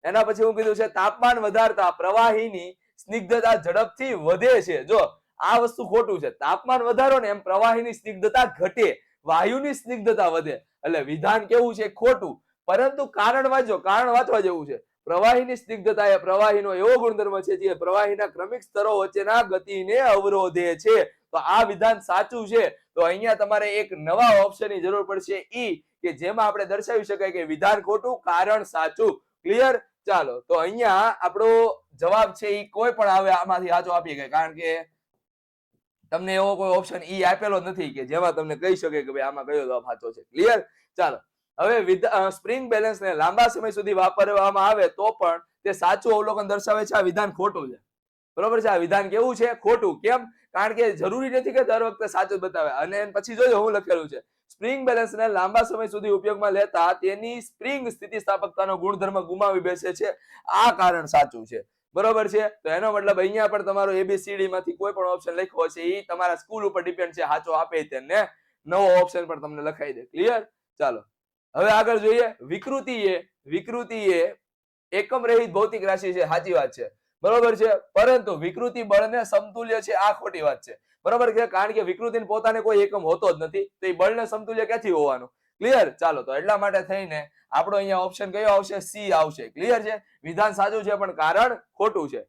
એના પછી હું કીધું છે તાપમાન વધારતા પ્રવાહીની સ્નિગ્ધતા ઝડપથી વધે છે. જો આ વસ્તુ ખોટું છે. તાપમાન વધારો ને એમ પ્રવાહીની સ્નિગ્ધતા ઘટે, વાયુની સ્નિગ્ધતા વધે. એટલે વિધાન કેવું છે? ખોટું. પરંતુ કારણ વાંચો, કારણ વાંચવા જેવું છે. પ્રવાહીની સ્નિગ્ધતા એ પ્રવાહીનો એવો ગુણધર્મ છે જે પ્રવાહીના ક્રમિક સ્તરો વચ્ચેના ગતિને અવરોધે છે. તો આ વિધાન સાચું છે. તો અહીંયા તમારે એક નવા ઓપ્શનની જરૂર પડશે, ઈ કે જેમાં આપણે દર્શાવી શકાય કે વિધાન ખોટું, કારણ સાચું. ક્લિયર? ચાલો, તો અહીંયા આપણો જવાબ છે ઈ કોઈ પણ આવે આમાંથી સાચો આપી ગઈ, કારણ કે તમને એવો કોઈ ઓપ્શન ઈ આપેલો નથી કે જેમાં તમને કહી શકે કે ભાઈ આમાં કયો જવાબ સાચો છે. ક્લિયર? ચાલો, હવે સ્પ્રિંગ બેલેન્સને લાંબા સમય સુધી વાપરવામાં આવે તો પણ તે સાચું અવલોકન દર્શાવે છે. આ વિધાન ખોટું છે. બરોબર છે? આ વિધાન કેવું છે? ખોટું. કેમ? કારણ કે જરૂરી નથી કે દર વખતે સાચું બતાવે. અને પછી જોજો હું લખેલું છે, સ્પ્રિંગ બેલેન્સને લાંબા સમય સુધી ઉપયોગમાં લેતા તેની સ્પ્રિંગ સ્થિતિસ્થાપકતાનો ગુણધર્મ ગુમાવી બેસે છે. આ કારણ સાચું છે. બરોબર છે? તો એનો મતલબ અહીંયા પણ તમારો એબીસીડી માંથી કોઈ પણ ઓપ્શન લખ્યો છે એ તમારા સ્કૂલ ઉપર ડિપેન્ડ છે. સાચો આપે તેને નવો ઓપ્શન પણ તમને લખાઈ દે. ક્લિયર? ચાલો, હવે આગળ જોઈએ. વિકૃતિ એ એકમ રહિત ભૌતિક રાશિ છે. સાચી વાત છે. બરોબર છે? પરંતુ વિકૃતિ બળને સમતુલ્ય છે. આ ખોટી વાત છે. બરોબર છે? કારણ કે વિકૃતિ પોતાને કોઈ એકમ હોતો જ નથી, તો એ બળને સમતુલ્ય ક્યાંથી હોવાનું? ક્લિયર? ચાલો, તો એટલા માટે થઈને આપણો અહીંયા ઓપ્શન કયો આવશે? સી આવશે. ક્લિયર છે? વિધાન સાચું છે પણ કારણ ખોટું છે.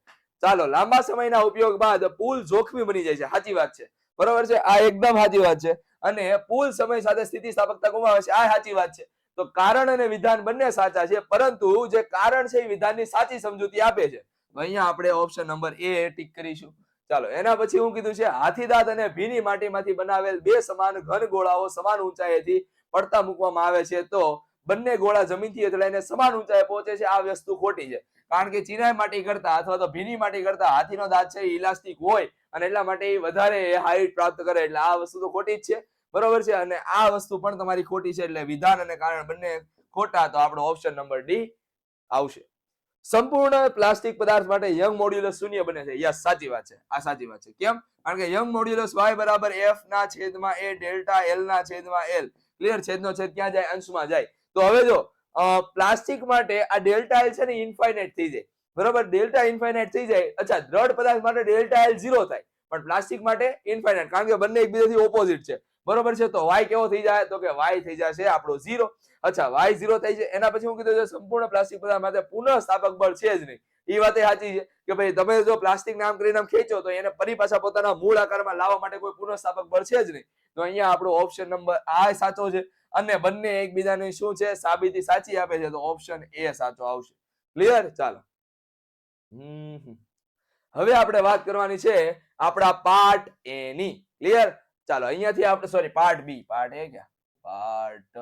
ચાલો, લાંબા સમયના ઉપયોગ બાદ પુલ જોખમી બની જાય છે. સાચી વાત છે. બરોબર છે? આ એકદમ સાચી વાત છે. અને પુલ સમય સાથે સ્થિતિસ્થાપકતા ગુમાવે છે. આ સાચી વાત છે. તો કારણ અને વિધાન બંને સાચા છે, પરંતુ જે કારણ છે એ વિધાનની સાચી સમજૂતી આપે છે. તો અહીંયા આપણે ઓપ્શન નંબર એ ટીક કરીશું. ચાલો, એના પછી હું કીધું છે હાથીદાંત અને ભીની માટીમાંથી બનાવેલ બે સમાન ઘન ગોળાઓ સમાન ઊંચાઈએથી પડતા મૂકવામાં આવે છે તો બંને ગોળા જમીનથી અથડાઈને સમાન ઊંચાઈએ પહોંચે છે. આ વસ્તુ ખોટી છે. કારણ કે ચિનાઈ માટી કરતા અથવા તો ભીની માટી કરતા હાથીનો દાંત છે ઇલાસ્ટિક હોય અને એટલા માટે વધારે હાઈટ પ્રાપ્ત કરે. એટલે આ વસ્તુ તો ખોટી જ છે. બરોબર છે? અને આ વસ્તુ પણ તમારી ખોટી છે. એટલે વિધાન અને કારણ બંને ખોટા. તો આપણો ઓપ્શન નંબર ડી આવશે. સંપૂર્ણ પ્લાસ્ટિક પદાર્થ માટે યંગ મોડ્યુલસ શૂન્ય બને છે. યસ, સાચી વાત છે. આ સાચી વાત છે. કેમ? કારણ કે યંગ મોડ્યુલસ y બરાબર f ના છેદમાં a ડેલ્ટા l ના છેદમાં l. ક્લિયર? છેદનો છેદ ક્યાં જાય? અંશમાં જાય. તો હવે જો પ્લાસ્ટિક માટે આ ડેલ્ટા એલ છે ને ઇન્ફાઇનાઇટ થઈ જાય. બરોબર? ડેલ્ટા ઇન્ફાઇનાઇટ થઈ જાય. અચ્છા, દ્રઢ પદાર્થ માટે ડેલ્ટા એલ 0 થાય, પણ પ્લાસ્ટિક માટે ઇન્ફાઇનાઇટ, કારણ કે બંને એકબીજાથી ઓપોઝિટ છે. બરોબર છે? તો y કેવો થઈ જાય? તો કે y થઈ જશે આપણો 0. અચ્છા, y 0 થઈ જાય. એના પછી હું કીધું છે સંપૂર્ણ પ્લાસ્ટિક પદાર્થ માટે પુનઃસ્થાપક બળ છે જ નહીં. એ વાત સાચી છે કે ભાઈ તમે જો પ્લાસ્ટિક નામ કરીને ખેંચો તો એને ફરી પાછા પોતાના મૂળ આકારમાં લાવવા માટે કોઈ પુનઃસ્થાપક બળ છે જ નહીં. તો અહીંયા આપણો ઓપ્શન નંબર આ સાચો છે. અને બંને એકબીજાની શું છે? સાબિતી સાચી આપે છે. તો ઓપ્શન એ સાચો આવશે. ક્લિયર? ચાલો, હવે આપણે વાત કરવાની છે આપણા પાર્ટ એ ની. ક્લિયર? ચાલો, અહીંયાથી આપણે sorry part B. Part A ક્યાં? Part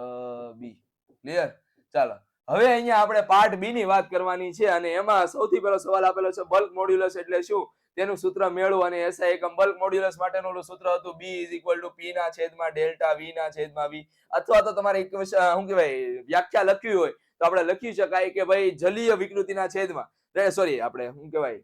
B. ક્લિયર? ચાલો, હવે અહીંયા આપણે પાર્ટ બી ની વાત કરવાની છે અને એમાં સૌથી પહેલો સવાલ આપેલો છે બલ્ક મોડ્યુલસ એટલે શું? તેનું સૂત્ર મેળવો. અને એસઆઈ એકમ બલ્ક મોડ્યુલસ માટેનું સૂત્ર હતું B = P ના છેદમાં ડેલ્ટા V ના છેદમાં V. અથવા તો તમારે શું કહેવાય વ્યાખ્યા લખવી હોય તો આપણે લખી શકાય કે ભાઈ જલીય વિકૃતિના છેદમાં સોરી આપણે શું કહેવાય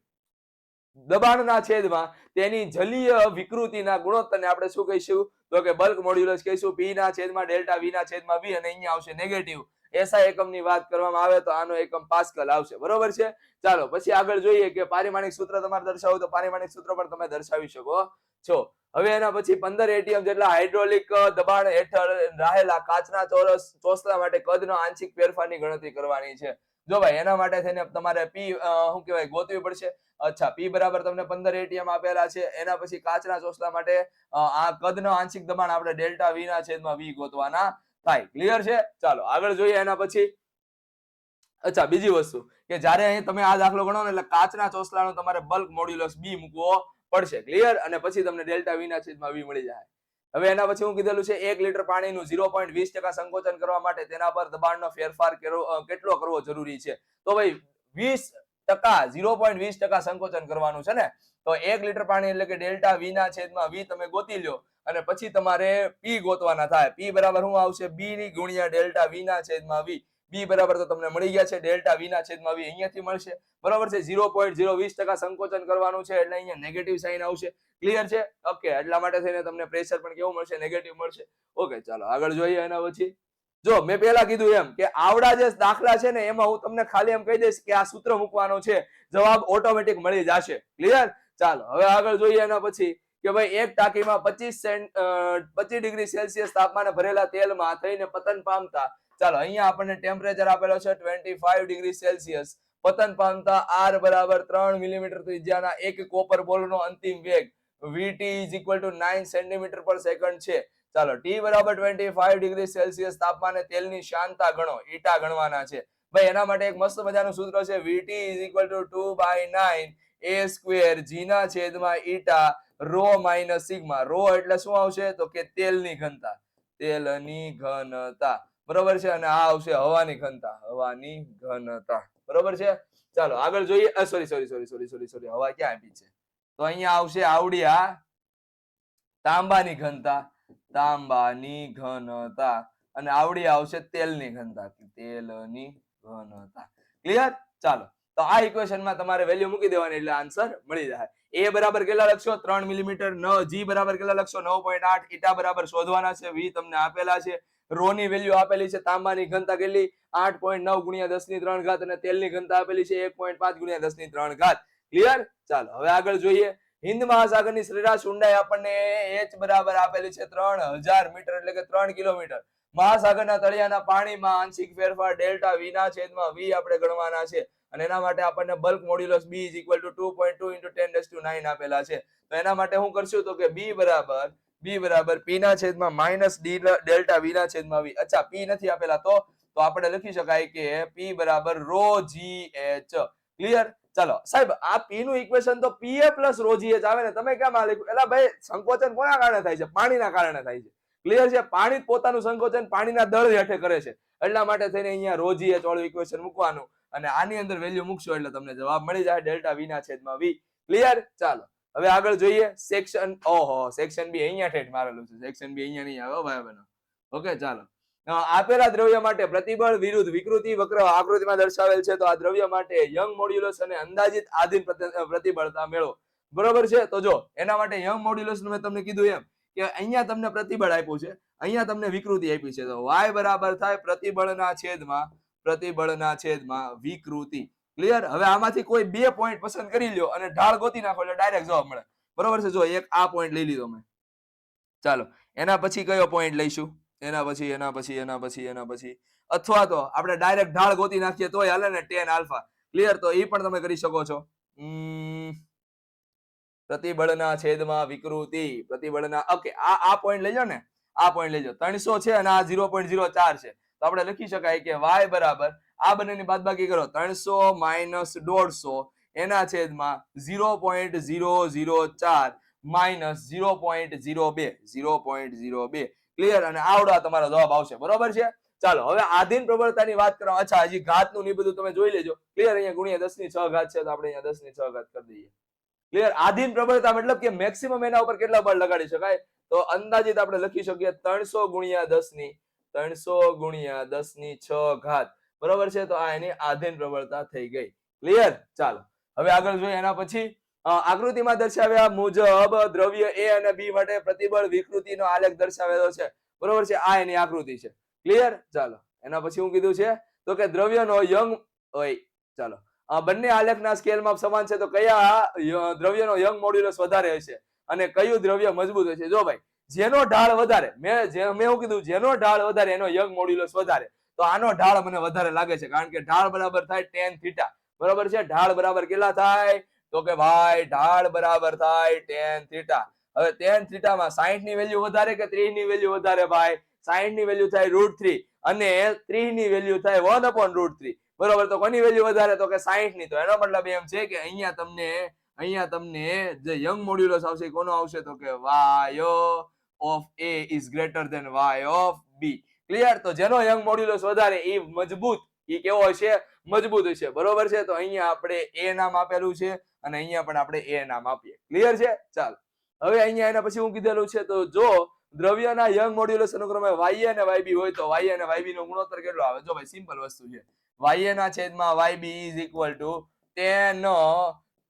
દબાણના છેદમાં તેની જલીય વિકૃતિના ગુણોત્તરને આપણે શું કહીશું? તો કે બલ્ક મોડ્યુલસ કહીશું. P ના છેદમાં ડેલ્ટા V ના છેદમાં V. અને અહીંયા આવશે નેગેટિવ. એસઆઈ એકમની વાત કરવામાં આવે તો આનો એકમ પાસ્કલ આવશે. બરોબર છે? ચાલો, પછી આગળ જોઈએ કે પારિમાણિક સૂત્ર તમારે દર્શાવવું તો પારિમાણિક સૂત્ર પણ તમે દર્શાવી શકો છો. હવે એના પછી 15 ATM જેટલા હાઇડ્રોલિક દબાણ હેઠળ રહેલા કાચના ચોસલા માટે કદનો આંશિક ફેરફારની ગણતરી કરવાની છે. જો ભાઈ એના માટે થઈને તમારે P શું કહેવાય ગોતવી પડશે. અચ્છા, P બરાબર તમને 15 ATM આપેલા છે. એના પછી કાચના ચોસલા માટે આ કદનો આંશિક દબાણ આપણે ડેલ્ટા V ના છેદમાં V ગોતવાના થાય. ક્લિયર છે? ચાલો આગળ જોઈએ. એના પછી અચ્છા, બીજી વસ્તુ કે જ્યારે અહીં તમે આ દાખલો ગણો ને એટલે કાચના ચોસલાનો તમારે બલ્ક મોડ્યુલસ બી મૂકવો પડશે. ક્લિયર? અને પછી તમને ડેલ્ટા વી ના છેદમાં વી મળી જાય. હવે એના પછી હું કીધેલું છે 1 લીટર પાણીનું 0.20% સંકોચન કરવા માટે તેના પર દબાણનો ફેરફાર કેટલો કરવો જરૂરી છે? તો ભાઈ 20%, 0.20% સંકોચન કરવાનું છે ને. તો 1 લીટર પાણી એટલે કે ડેલ્ટા વી ના છેદમાં વી તમે ગોતી લ્યો અને પછી તમારે પી ગોતવાના થાય. પી બરાબર શું આવશે? બી ની ગુણ્યા ડેલ્ટા વી ના છેદમાં વી. બી બરાબર તો તમને મળી ગયા છે ડેલ્ટા વી ના છેદમાં વી અહીંયાથી મળશે. બરાબર છે. 0.020% સંકોચન કરવાનું છે એટલે અહીંયા નેગેટિવ સાઇન આવશે. ક્લિયર છે? ઓકે, એટલા માટે થઈને તમને પ્રેશર પણ કેવું મળશે? નેગેટિવ મળશે. ઓકે, ચાલો આગળ જોઈએ. એના પછી જો મેં પહેલા કીધું એમ કે આવડા જે દાખલા છે ને એમાં હું તમને ખાલી એમ કહી દઈશ કે આ સૂત્ર મૂકવાનો છે, જવાબ ઓટોમેટિક મળી જશે. ક્લિયર? ચાલો હવે આગળ જોઈએ. એના પછી કે ભાઈ એક ટાંકીમાં 25 ડિગ્રી સેલ્સિયસ તાપમાને ભરેલા તેલમાં થઈને પતન પામતા, ચાલો અહીંયા આપણને ટેમ્પરેચર આપેલો છે 25 ડિગ્રી સેલ્સિયસ, પતન પામતા આર બરાબર 3 મિલીમીટર ત્રિજ્યાના એક કોપર બોલનો અંતિમ વેગ VT = 9 સેન્ટીમીટર પર સેકન્ડ છે. ચાલો ટી બરાબર 25 ડિગ્રી સેલ્સિયસ તાપમાને તેલની શાંતા ગણો. ઈટા ગણવાના છે ભાઈ. એના માટે એક મસ્ત મજાનું સૂત્ર છે. VT = 2/9 a² g ના છેદમાં eta row minus sigma. Row એટલે શું આવશે? તો કે તેલની ઘનતા. તેલની ઘનતા. બરોબર છે. અને આ આવશે હવાની ઘનતા. હવાની ઘનતા. બરોબર છે. ચાલો આગળ જોઈએ. સોરી, હવા ક્યાં આપી છે? તો અહીંયા આવશે આવડિયા તાંબાની ઘનતા. તાંબાની ઘનતા. અને આવડી આવશે તેલની ઘનતા. તેલની ઘનતા. ક્લિયર? ચાલો તો આ ઇક્વેશનમાં તમારે વેલ્યુ મૂકી દેવાની એટલે આન્સર મળી જાય. એ બરાબર કેટલા લખશો? 3 મિલીમીટર. જી બરાબર કેટલા લખશો? 9.8. ઈટા બરાબર શોધવાના છે. વી તમને આપેલા છે. રો ની વેલ્યુ આપેલી છે. તાંબાની ઘનતા કેટલી? 8.9 ગુણ્યા 10³ અને તેલની ઘનતા આપેલી છે 1.5 ગુણ્યા 10³ ક્લિયર? ચાલો હવે આગળ જોઈએ. હિન્દ મહાસાગરની સરેરાશ ઊંડાઈ આપણને h બરાબર આપેલી છે 3000 મીટર એટલે કે 3 કિલોમીટર. મહાસાગરના તળિયાના પાણીમાં આંશિક ફેરફાર ડેલ્ટા વી ના છેદમાં વી આપણે ગણવાના છે અને એના માટે આપણને બલ્ક મોડ્યુલસ B = 2.2 × 10⁹ આપેલા છે. તો એના માટે હું કરશું તો કે B બરાબર P ના છેદમાં માઈનસ ડેલ્ટા V ના છેદમાં V. અચ્છા, P નથી આપેલા તો આપણે લખી શકાય કે P બરાબર રો GH. ક્લિયર? ચાલો સાહેબ, આ P નું ઇક્વેશન તો PA પ્લસ રો GH આવે ને, તમે કેમ આ લખ્યું? એલા ભાઈ, સંકોચન કોના કારણે થાય છે? પાણીના કારણે થાય છે. ક્લિયર છે? પાણી પોતાનું સંકોચન પાણીના દળ હેઠે કરે છે. એટલા માટે થઈને અહીંયા રો GH વાળું ઇક્વેશન મૂકવાનું અને આની અંદર વેલ્યુ મૂકશો એટલે તમને જવાબ મળી જાય ડેલ્ટા V ના છેદમાં V. ક્લિયર? ચાલો હવે આગળ જોઈએ. સેક્શન સેક્શન બી અહીંયા ઠેઠ મારેલું છે. સેક્શન બી અહીંયા નહીં આવે ભાઈ બહેનો. ઓકે, ચાલો. આપેલા દ્રવ્ય માટે પ્રતિબળ વિરુદ્ધ વિકૃતિ વક્ર આકૃતિમાં દર્શાવેલ છે. તો આ દ્રવ્ય માટે યંગ મોડ્યુલસ અને અંદાજિત આધીન પ્રતિબળતા મેળવો. બરોબર છે? તો જો એના માટે યંગ મોડ્યુલસ મેં તમને કીધું એમ કે અહીંયા તમને પ્રતિબળ આપ્યું છે, અહીંયા તમને વિકૃતિ આપી છે. તો y બરાબર થાય પ્રતિબળના છેદમાં વિકૃતિ. ક્લિયર? હવે આમાંથી કોઈ બે પોઈન્ટ પસંદ કરી લ્યો અને ઢાળ ગોતી નાખો એટલે ડાયરેક્ટ જવાબ મળે. બરોબર છે? જો એક આ પોઈન્ટ લઈ લીધો મેં. ચાલો એના પછી કયો પોઈન્ટ લઈશું? એના પછી અથવા તો આપણે ડાયરેક્ટ ઢાળ ગોતી નાખીએ તોય હાલે ને, tan આલ્ફા. ક્લિયર? તો એ પણ તમે કરી શકો છો. પ્રતિબળના છેદમાં વિકૃતિ. પ્રતિબળના ઓકે, આ પોઈન્ટ લેજો ને, આ પોઈન્ટ લેજો. 300 છે અને આ 0.04 છે. તો આપણે લખી શકાય કે y બરાબર આ બંનેની બાદબાકી કરો 300 માઈનસ 150 એના છેદમાં 0.004 માઈનસ 0.02. ક્લિયર? અને આવડો તમારો જવાબ આવશે. બરોબર છે? ચાલો હવે આધીન પ્રબળતાની વાત કરો. અચ્છા, હજી ઘાતનું ને બધું તમે જોઈ લેજો. ક્લિયર? અહીંયા ગુણ્યા 10⁶ છે તો આપણે અહીંયા 10⁶ કરી દઈએ. ક્લિયર? આધીન પ્રબળતા મતલબ કે મેક્સિમમ એના ઉપર કેટલા બળ લગાડી શકાય? તો અંદાજિત આપણે લખી શકીએ 300 ગુણ્યા 10⁶. બરોબર છે? તો આ એની આધીન પ્રબળતા થઈ ગઈ. ક્લિયર? ચાલો હવે આગળ જોઈએ. એના પછી આકૃતિમાં દર્શાવ્યા મુજબ દ્રવ્ય A અને B માટે પ્રતિબળ વિકૃતિનો આલેખ દર્શાવેલો છે. બરોબર છે? આ એની આકૃતિ છે. ક્લિયર? ચાલો એના પછી હું કીધું છે તો કે દ્રવ્યનો યંગ ચાલો બંને આલેખના સ્કેલમાં સમાન છે તો કયા દ્રવ્યનો યંગ મોડ્યુલસ વધારે હશે અને કયું દ્રવ્ય મજબૂત હશે? જો ભાઈ, જેનો ઢાળ વધારે, મેં એવું કીધું જેનો ઢાળ વધારે એનો યંગ મોડ્યુલસ વધારે. તો આનો ઢાળ મને વધારે લાગે છે કારણ કે ઢાળ બરાબર થાય tan θ. બરોબર છે? ઢાળ બરાબર કેટલા થાય? તો કે ભાઈ ઢાળ બરાબર થાય tan θ. હવે tan θ માં 60 ની વેલ્યુ વધારે કે 30 ની વેલ્યુ વધારે? ભાઈ 60 ની વેલ્યુ થાય √3 અને 30 ની વેલ્યુ થાય 1/√3. બરોબર, તો કોની વેલ્યુ વધારે, તો કે 60 ની. તો એનો મતલબ એમ છે કે અહીંયા તમને જે યંગ મોડ્યુલસ આવશે કોનો આવશે, તો કે y of a is greater than y of b. Clear? તો જેનો યંગ મોડ્યુલસ વધારે એ મજબૂત, એ કેવો હશે, મજબૂત હશે. બરોબર છે, તો અહીંયા આપણે a નામ આપેલું છે અને અહીંયા પણ આપણે a નામ આપીએ. ક્લિયર છે? ચાલો, હવે અહીંયા એના પછી હું કીધેલું છે, તો જો દ્રવ્યના યંગ મોડ્યુલસ અનુક્રમે ya અને yb હોય તો ya અને yb નો ગુણોત્તર કેટલો આવે? જો ભાઈ સિમ્પલ વસ્તુ છે, ya ના છેદમાં yb is equal to tan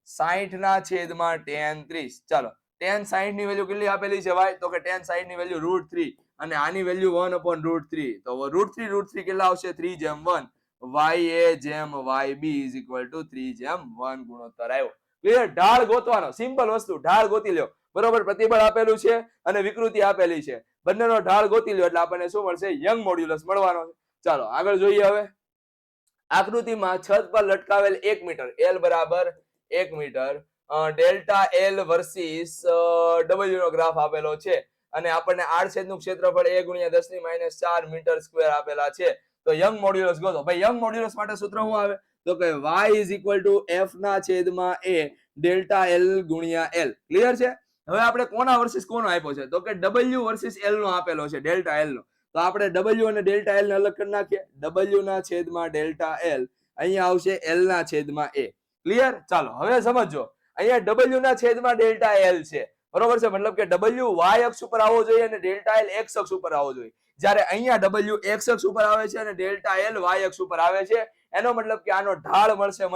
60 ના છેદમાં tan 30. ચાલો, tan 60 ની વેલ્યુ કેટલી આપેલી છે ભાઈ? તો કે tan 60 ની વેલ્યુ √3 અને આની વેલ્યુ 1/√3. તો √3 કેટલા આવશે? 3/1. ya yb is equal to 3/1 ગુણોત્તર આવ્યો. ક્લિયર? ઢાળ ગોતવાનો, સિમ્પલ વસ્તુ, ઢાળ ગોતી લ્યો. બરોબર, પ્રતિબળ આપેલું છે અને વિકૃતિ આપેલી છે, બંનેનો ઢાળ ગોતી લ્યો એટલે આપણને શું મળશે? યંગ મોડ્યુલસ મળવાનો છે. ચાલો આગળ જોઈએ. હવે આકૃતિમાં છત પર લટકાવેલ 1 મીટર, L બરાબર 1 metre, delta L versus W નો ગ્રાફ આપેલો છે અને આપણને આડછેદનું ક્ષેત્રફળ a ગુણ્યા 10 ની -4 મીટર સ્ક્વેર આપેલા છે. તો યંગ મોડ્યુલસ ગોતો. ભાઈ યંગ મોડ્યુલસ માટે સૂત્ર શું આવે? તો કે y is equal to f ના છેદમાં a ડેલ્ટા L ગુણ્યા L. ક્લિયર છે? હવે આપણે કોના વર્સિસ કોનો આપ્યો છે? તો કે W વર્સિસ L નો આપેલો છે, ડેલ્ટા L નો. તો આપણે W અને ડેલ્ટા L ને અલગ કરી નાખીએ. W ના છેદમાં ડેલ્ટા L, અહીંયા આવશે L ના છેદમાં a. ક્લિયર? ચાલો હવે સમજો, અહીંયા W ના છેદમાં ડેલ્ટા L છે. બરોબર છે, મતલબ કે W y અક્ષ ઉપર આવવો જોઈએ અને ડેલ્ટા L x અક્ષ ઉપર આવવો જોઈએ. જ્યારે અહીંયા W x અક્ષ ઉપર આવે છે અને ડેલ્ટા L y અક્ષ ઉપર આવે છે, એનો મતલબ કે આનો ઢાળ મળશે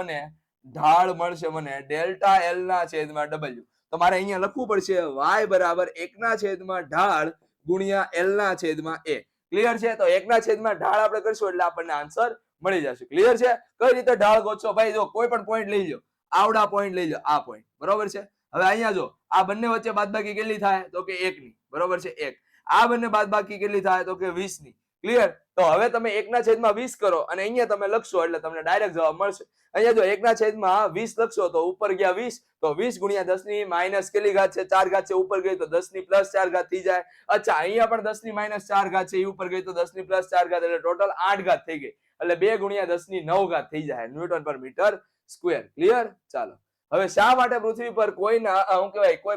મને ડેલ્ટા L ના છેદમાં W. તો મારે અહીંયા લખવું પડશે y બરાબર 1 ના છેદમાં ઢાળ ગુણ્યા L ના છેદમાં a. ક્લિયર છે? તો 1 ના છેદમાં ઢાળ આપણે કરશું એટલે આપણને આન્સર મળી જશે. ક્લિયર છે? કઈ રીતે ઢાળ ગોતશો? ભાઈ જો કોઈ પણ પોઈન્ટ લઈ લો, આવડા પોઈન્ટ લઈ લો, આ પોઈન્ટ. બરોબર છે? હવે અહીંયા જો આ બંને વચ્ચે બાદબાકી કેટલી થાય? તો કે 1 ની. બરોબર છે? 1. આ બંને બાદબાકી કેટલી થાય? તો કે 20 ની. ક્લિયર? તો હવે તમે 1 ના છેદમાં 20 કરો અને અહીંયા તમે લખશો એટલે તમને ડાયરેક્ટ જવાબ મળશે. અહીંયા જો 1 ના છેદમાં 20 લખશો તો ઉપર ગયા 20, તો 20 ગુણ્યા 10 ની માઈનસ કેટલી ઘાત છે? 4 ઘાત છે. ઉપર ગઈ તો 10 ની પ્લસ 4 ઘાત થઈ જાય. અચ્છા, અહીંયા પણ 10 ની માઈનસ 4 ઘાત છે, એ ઉપર ગઈ તો 10 ની પ્લસ 4 ઘાત, એટલે ટોટલ 8 ઘાત થઈ ગઈ. એટલે 2 ગુણ્યા 10 ની 9 ઘાત થઈ જાય ન્યૂટન પર મીટર સ્ક્વેર. ક્લિયર? ચાલો, હવે શા માટે પૃથ્વી પર કોઈ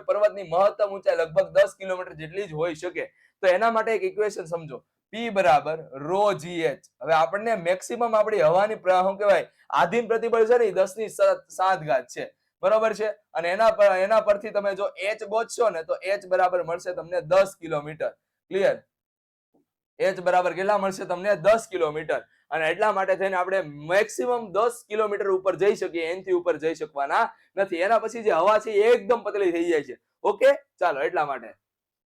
પર્વતની મહત્તમ ઊંચાઈ લગભગ 10 કિલોમીટર જેટલી જ હોઈ શકે? તો એના માટે એક ઇક્વેશન સમજો, P બરાબર ρgh. હવે આપણને મેક્સિમમ આપણી હવાની આધીન પ્રતિબળ છે ને 10 ની 7 ઘાત છે. બરોબર છે? અને એના પરથી તમે જો h ગોતશો ને તો h બરાબર મળશે તમને 10 કિલોમીટર. ક્લિયર? h બરાબર કેટલા મળશે તમને? 10 કિલોમીટર. અને એટલા માટે થઈને આપણે મેક્સિમમ 10 કિલોમીટર ઉપર જઈ શકીએ, એનાથી ઉપર જઈ શકવાના નથી. એના પછી જે હવા છે એ એકદમ પતલી થઈ જાય છે. ઓકે, ચાલો એટલા માટે.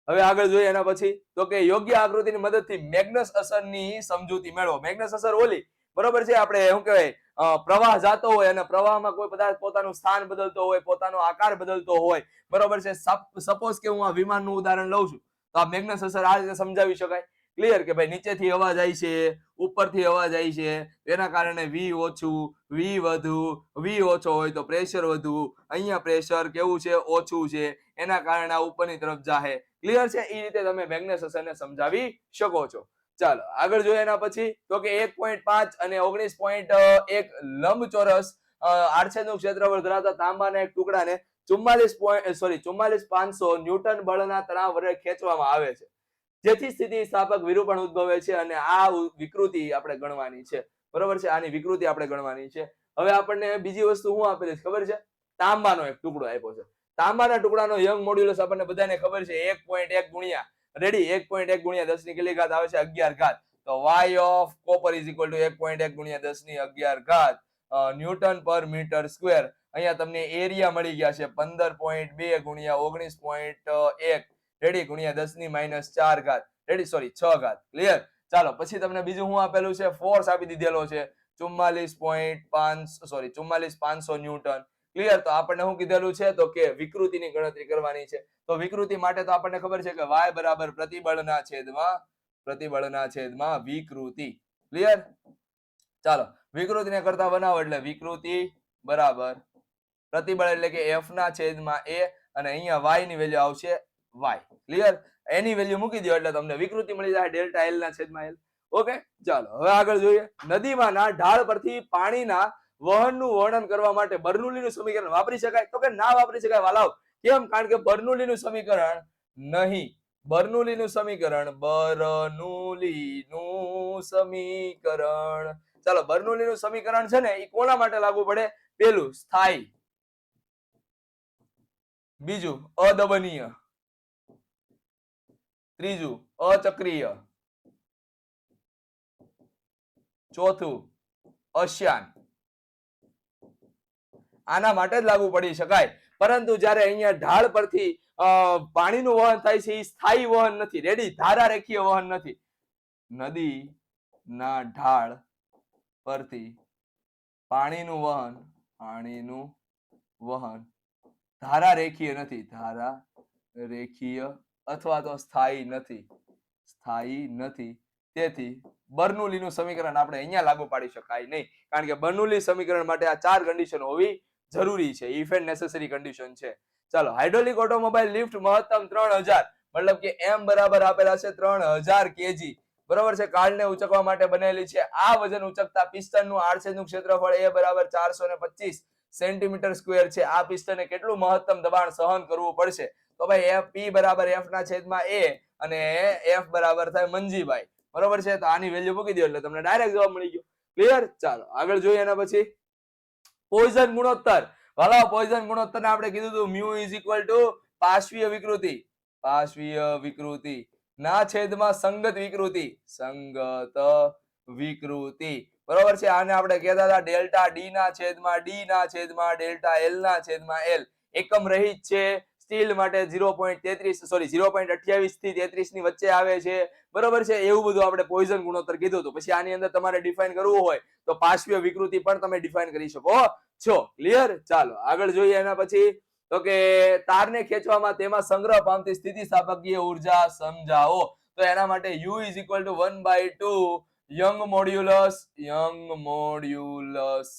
હવે આગળ જોઈએ એના પછી, તો કે યોગ્ય આકૃતિની મદદથી મેગ્નસ અસરની સમજૂતી મેળવો. મેગ્નસ અસર ઓલી, બરોબર છે, આપણે પ્રવાહ જાતો હોય અને પ્રવાહમાં કોઈ પદાર્થ પોતાનું સ્થાન બદલતો હોય, પોતાનો આકાર બદલતો હોય. બરોબર છે? સપોઝ કે હું આ વિમાનનું ઉદાહરણ લઉં છું, તો આ મેગ્નસ અસર આ રીતે સમજાવી શકાય. ક્લિયર? કે ભાઈ નીચેથી હવા જાય છે, ઉપરથી હવા જાય છે, એના કારણે v ઓછું, v વધુ, v ઓછો હોય તો પ્રેશર વધુ. અહીંયા પ્રેશર કેવું છે? ઓછું છે, એના કારણે આ ઉપરની તરફ જાહે. ક્લિયર છે? એ રીતે તમે મેગ્નસ અસરને સમજાવી શકો છો. ચાલો આગળ જોઈએ એના પછી, તો કે 1.5 અને 19.1 લંબચોરસ આડછેદનું ક્ષેત્રફળ ધરાવતા તાંબાના એક ટુકડાને 44,500 ન્યૂટન બળના તણાવ વડે ખેંચવામાં આવે છે, જેથી સ્થિતિસ્થાપક વિરૂપણ ઉદ્ભવે છે અને આ વિકૃતિ આપણે ગણવાની છે. બરોબર છે? આની વિકૃતિ આપણે ગણવાની છે. હવે આપણને બીજી વસ્તુ શું આપેલી છે ખબર છે? તાંબાનો એક ટુકડો આપ્યો છે. તાંબાના ટુકડાનો યંગ મોડ્યુલસ આપણને બધાને ખબર છે 1.1 ગુણ્યા રેડી 1.1 ગુણ્યા 10 ની કેટલી ઘાત આવે છે? 11 ઘાત. તો y of copper is equal to 1.1 ગુણ્યા 10 ની 11 ઘાત ન્યૂટન પર મીટર સ્ક્વેર. અહીંયા તમને એરિયા મળી ગયા છે 15.2 ગુણ્યા 19.1 રેડી ગુણ્યા 10 ની -4 ઘાત રેડી, સોરી 6 ઘાત. ક્લિયર? ચાલો પછી તમને બીજું શું આપેલું છે? ફોર્સ આપી દીધેલો છે 44,500 ન્યૂટન. ક્લિયર? તો આપણને શું કીધેલું છે? તો કે વિકૃતિની ગણતરી કરવાની છે. તો વિકૃતિ માટે તો આપણને ખબર છે કે y બરાબર પ્રતિબળના છેદમાં વિકૃતિ. ક્લિયર? ચાલો, વિકૃતિને કરતા બનાવો એટલે વિકૃતિ બરાબર પ્રતિબળ એટલે કે f ના છેદમાં a અને અહીંયા y ની વેલ્યુ આવશે y. ક્લિયર? એની વેલ્યુ મૂકી દો એટલે તમને વિકૃતિ મળી જાય ડેલ્ટા L ના છેદમાં L. ઓકે, ચાલો હવે આગળ જોઈએ. નદીમાંના ઢાળ પરથી પાણીના વહનનું વર્ણન કરવા માટે બર્નોલીનું સમીકરણ વાપરી શકાય? તો કે ના વાપરી શકાય વાલાઓ. કેમ? કારણ કે બર્નોલીનું સમીકરણ નહીં. બર્નોલીનું સમીકરણ ચાલો, બર્નોલીનું સમીકરણ છે ને એ કોના માટે લાગુ પડે? પેલું સ્થાયી, બીજું અદબનીય, ત્રીજું અચક્રીય, ચોથું અશ્યાન. આના માટે જ લાગુ પડી શકાય. પરંતુ જ્યારે અહીંયા ઢાળ પરથી પાણીનું વહન થાય છે એ સ્થાયી વહન નથી. રેડી? ધારા રેખીય વહન નથી. નદી ના ઢાળ પરથી પાણીનું વહન ધારા રેખીય નથી. ધારા રેખીય અથવા તો સ્થાયી નથી. તેથી બર્નોલીનું સમીકરણ આપણે અહીંયા લાગુ પાડી શકાય નહીં. કારણ કે બર્નોલી સમીકરણ માટે આ 4 કન્ડિશન હોવી જરૂરી છે. ઇફ એન્ડ નેસેસરી કન્ડિશન છે. ચાલો, હાઇડ્રોલિક ઓટોમોબાઈલ લિફ્ટ મહત્તમ 3000, મતલબ કે m બરાબર આપેલા છે 3000 કેજી. બરાબર છે. કાળને ઉચકવા માટે બનેલી છે. આ વજન ઉચકતા પિસ્ટનનું આડછેદનું ક્ષેત્રફળ એ બરાબર 425 સેન્ટીમીટર સ્ક્વેર છે. આ પિસ્ટને કેટલું મહત્તમ દબાણ સહન કરવું પડશે? તો ભાઈ F P બરાબર F ના છેદમાં A અને F બરાબર થાય મંજીભાઈ. બરોબર છે. તો આની વેલ્યુ મૂકી દો એટલે તમને ડાયરેક્ટ જવાબ મળી ગયો. ક્લિયર? ચાલો આગળ જોઈએ. એના પછી પોઈઝન ગુણોત્તર. વાલા, પોઈઝન ગુણોત્તર ને આપણે કીધું હતું મ્યુ ઇઝ ઇક્વલ ટુ પાર્શ્વીય વિકૃતિ ના છેદમાં સંગત વિકૃતિ. બરોબર છે. આને આપણે કહેતા હતા ડેલ્ટા ડી ના છેદમાં ડેલ્ટા એલ ના છેદમાં એલ. એકમ રહિત છે. સ્ટીલ માટે 0.28 થી 33 ની વચ્ચે આવે છે. બરોબર છે. એવું બધું આપણે પોઈઝન ગુણોત્તર કીધું હતું. પછી આની અંદર તમારે ડિફાઇન કરવું હોય તો પાર્શ્વીય વિકૃતિ પણ તમે ડિફાઇન કરી શકો છો. ક્લિયર? ચાલો આગળ જોઈએ. એના પછી તો કે તારને ખેંચવામાં તેમાં સંગ્રહ પામતી સ્થિતિસ્થાપકીય ઉર્જા સમજાવો. તો એના માટે U = 1/2 યંગ મોડ્યુલસ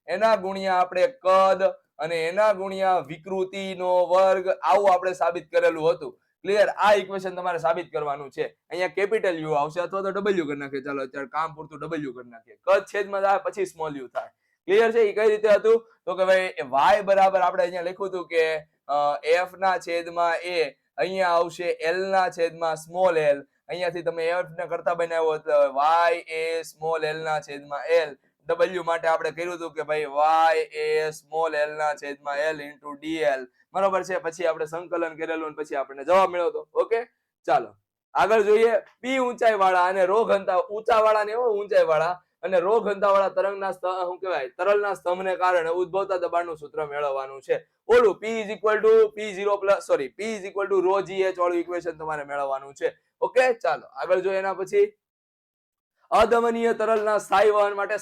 એના ગુણ્યા આપણે કદ અને એના ગુણ્યા વિકૃતિનો વર્ગ, આવું આપણે સાબિત કરેલું હતું. ક્લિયર? આ ઇક્વેશન તમારે સાબિત કરવાનું છે. અહીંયા કેપિટલ U આવશે અથવા તો W કરી નાખીએ. ચાલો અત્યારે કામ પૂરતું W કરી નાખીએ. કદ છેદમાં થાય પછી સ્મોલ u થાય. ક્લિયર છે? એ કઈ રીતે હતું? તો કે ભાઈ y બરાબર આપણે અહીંયા લખ્યું હતું કે f ના છેદમાં a, અહીંયા આવશે l ના છેદમાં સ્મોલ l. અહીંયાથી તમે f ને કરતા બનાવ્યો એટલે y a સ્મોલ l ના છેદમાં l. w માટે આપણે કર્યું હતું કે ભાઈ y a સ્મોલ l ના છેદમાં l ઇન્ટુ dl. બરોબર છે. પછી આપણે સંકલન કરેલું પછી આપણને જવાબ મળ્યો હતો. ઓકે, ચાલો આગળ જોઈએ. p ઊંચાઈ વાળા અને રો ઘનતા ઊંચા વાળા ને ઊંચાઈ વાળા અને રો ઘનતા વાળા તરંગના શું કહેવાય તરલના સ્તંભને કારણે ઉદ્ભવતા દબાણનું સૂત્ર મેળવવાનું છે. ઓલું p = ρgh વાળું ઇક્વેશન તમારે મેળવવાનું છે. ઓકે, ચાલો આગળ જોઈએ. એના પછી અદમનીય તરલના સ્થાયી વહન માટે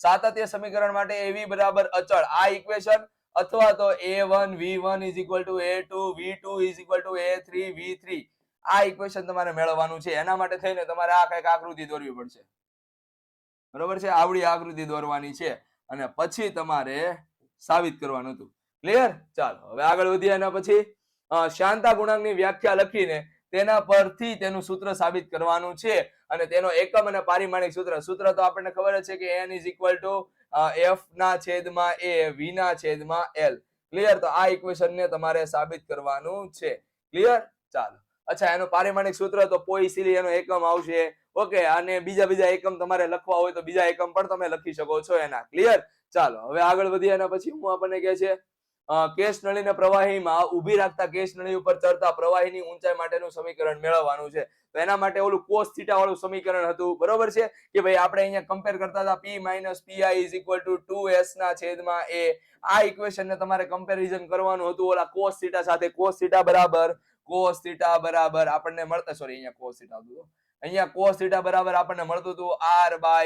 સાતત્ય સમીકરણ માટે AV બરાબર અચળ. આ ઇક્વેશન અથવા તો A1 V1 = A2 V2 = A3 V3. આ ઇક્વેશન તમારે મેળવવાનું છે. એના માટે થઈને તમારે આ કઈક આકૃતિ દોરવી પડશે. બરોબર છે? આવડી આકૃતિ દોરવાની છે અને પછી તમારે સાબિત કરવાનું હતું. ક્લિયર? ચાલો હવે આગળ વધીએ. એના પછી શાંતા ગુણાંકની વ્યાખ્યા લખીને તેના પરથી તેનું સૂત્ર સાબિત કરવાનું છે અને તેનો એકમ અને પારિમાણિક સૂત્ર તો આપણને ખબર છે કે n = f ના છેદમાં a v ના છેદમાં l. ક્લિયર? તો આ ઇક્વેશન ને તમારે સાબિત કરવાનું છે. ક્લિયર? ચાલો. અચ્છા, એનું પારિમાણિક સૂત્ર તો પોઈસિલી એનો એકમ આવશે. ઓકે, અને બીજા એકમ તમારે લખવા હોય તો બીજા એકમ પણ તમે લખી શકો છો એના. ક્લિયર? ચાલો હવે આગળ વધીએ. એના પછી હું આપણને કહે છે કેશ નળીના પ્રવાહીમાં ઊભી રાખતા કેશ નળી ઉપર ચડતા પ્રવાહીની ઊંચાઈ માટેનું સમીકરણ મેળવવાનું છે. તો એના માટે ઓલું cos θ વાળું સમીકરણ હતું. બરોબર છે કે ભાઈ આપણે અહીંયા કમ્પેર કરતા હતા p - pi = 2s ના છેદમાં a. આ ઇક્વેશન ને તમારે કમ્પેરિઝન કરવાનું હતું ઓલા cos θ સાથે. cos θ બરાબર આપણને મળતા અહીંયા cos θ બરાબર આપણને મળતું હતું r/a.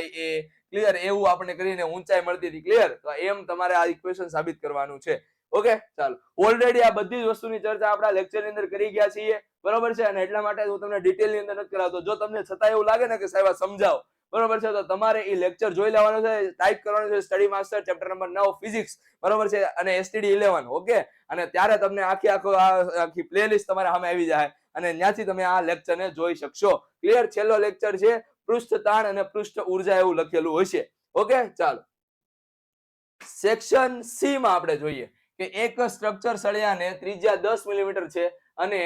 ક્લિયર? એવું આપણે કરીને ઊંચાઈ મળતી હતી. ક્લિયર? તો એમ તમારે આ ઇક્વેશન સાબિત કરવાનું છે. ઓકે, ચાલો. ઓલરેડી આ બધી જ વસ્તુની ચર્ચા આપણા લેક્ચર ની અંદર કરી ગયા છીએ. બરોબર છે? અને એટલા માટે હું તમને ડિટેલ ની અંદર નથી કરાવતો. જો તમને છતાં એવું લાગે ને કે સાહેબ સમજાવો, બરોબર છે, તો તમારે એ લેક્ચર જોઈ લેવાનો છે. ટાઈપ કરવાનું છે study master chapter number 9 physics. બરોબર છે? અને STD 11. ઓકે, અને ત્યારે તમને આખી પ્લેલિસ્ટ તમારા સામે આવી જાય અને ત્યાંથી તમે આ લેક્ચર ને જોઈ શકશો. ક્લિયર? છેલ્લો લેક્ચર છે પૃષ્ઠ તાણ અને પૃષ્ઠ ઉર્જા એવું લખેલું હશે. ઓકે, ચાલો સેક્શન સી માં આપણે જોઈએ કે એક સ્ટ્રક્ચર સળિયાને ત્રિજ્યા 10 મિલીમીટર છે અને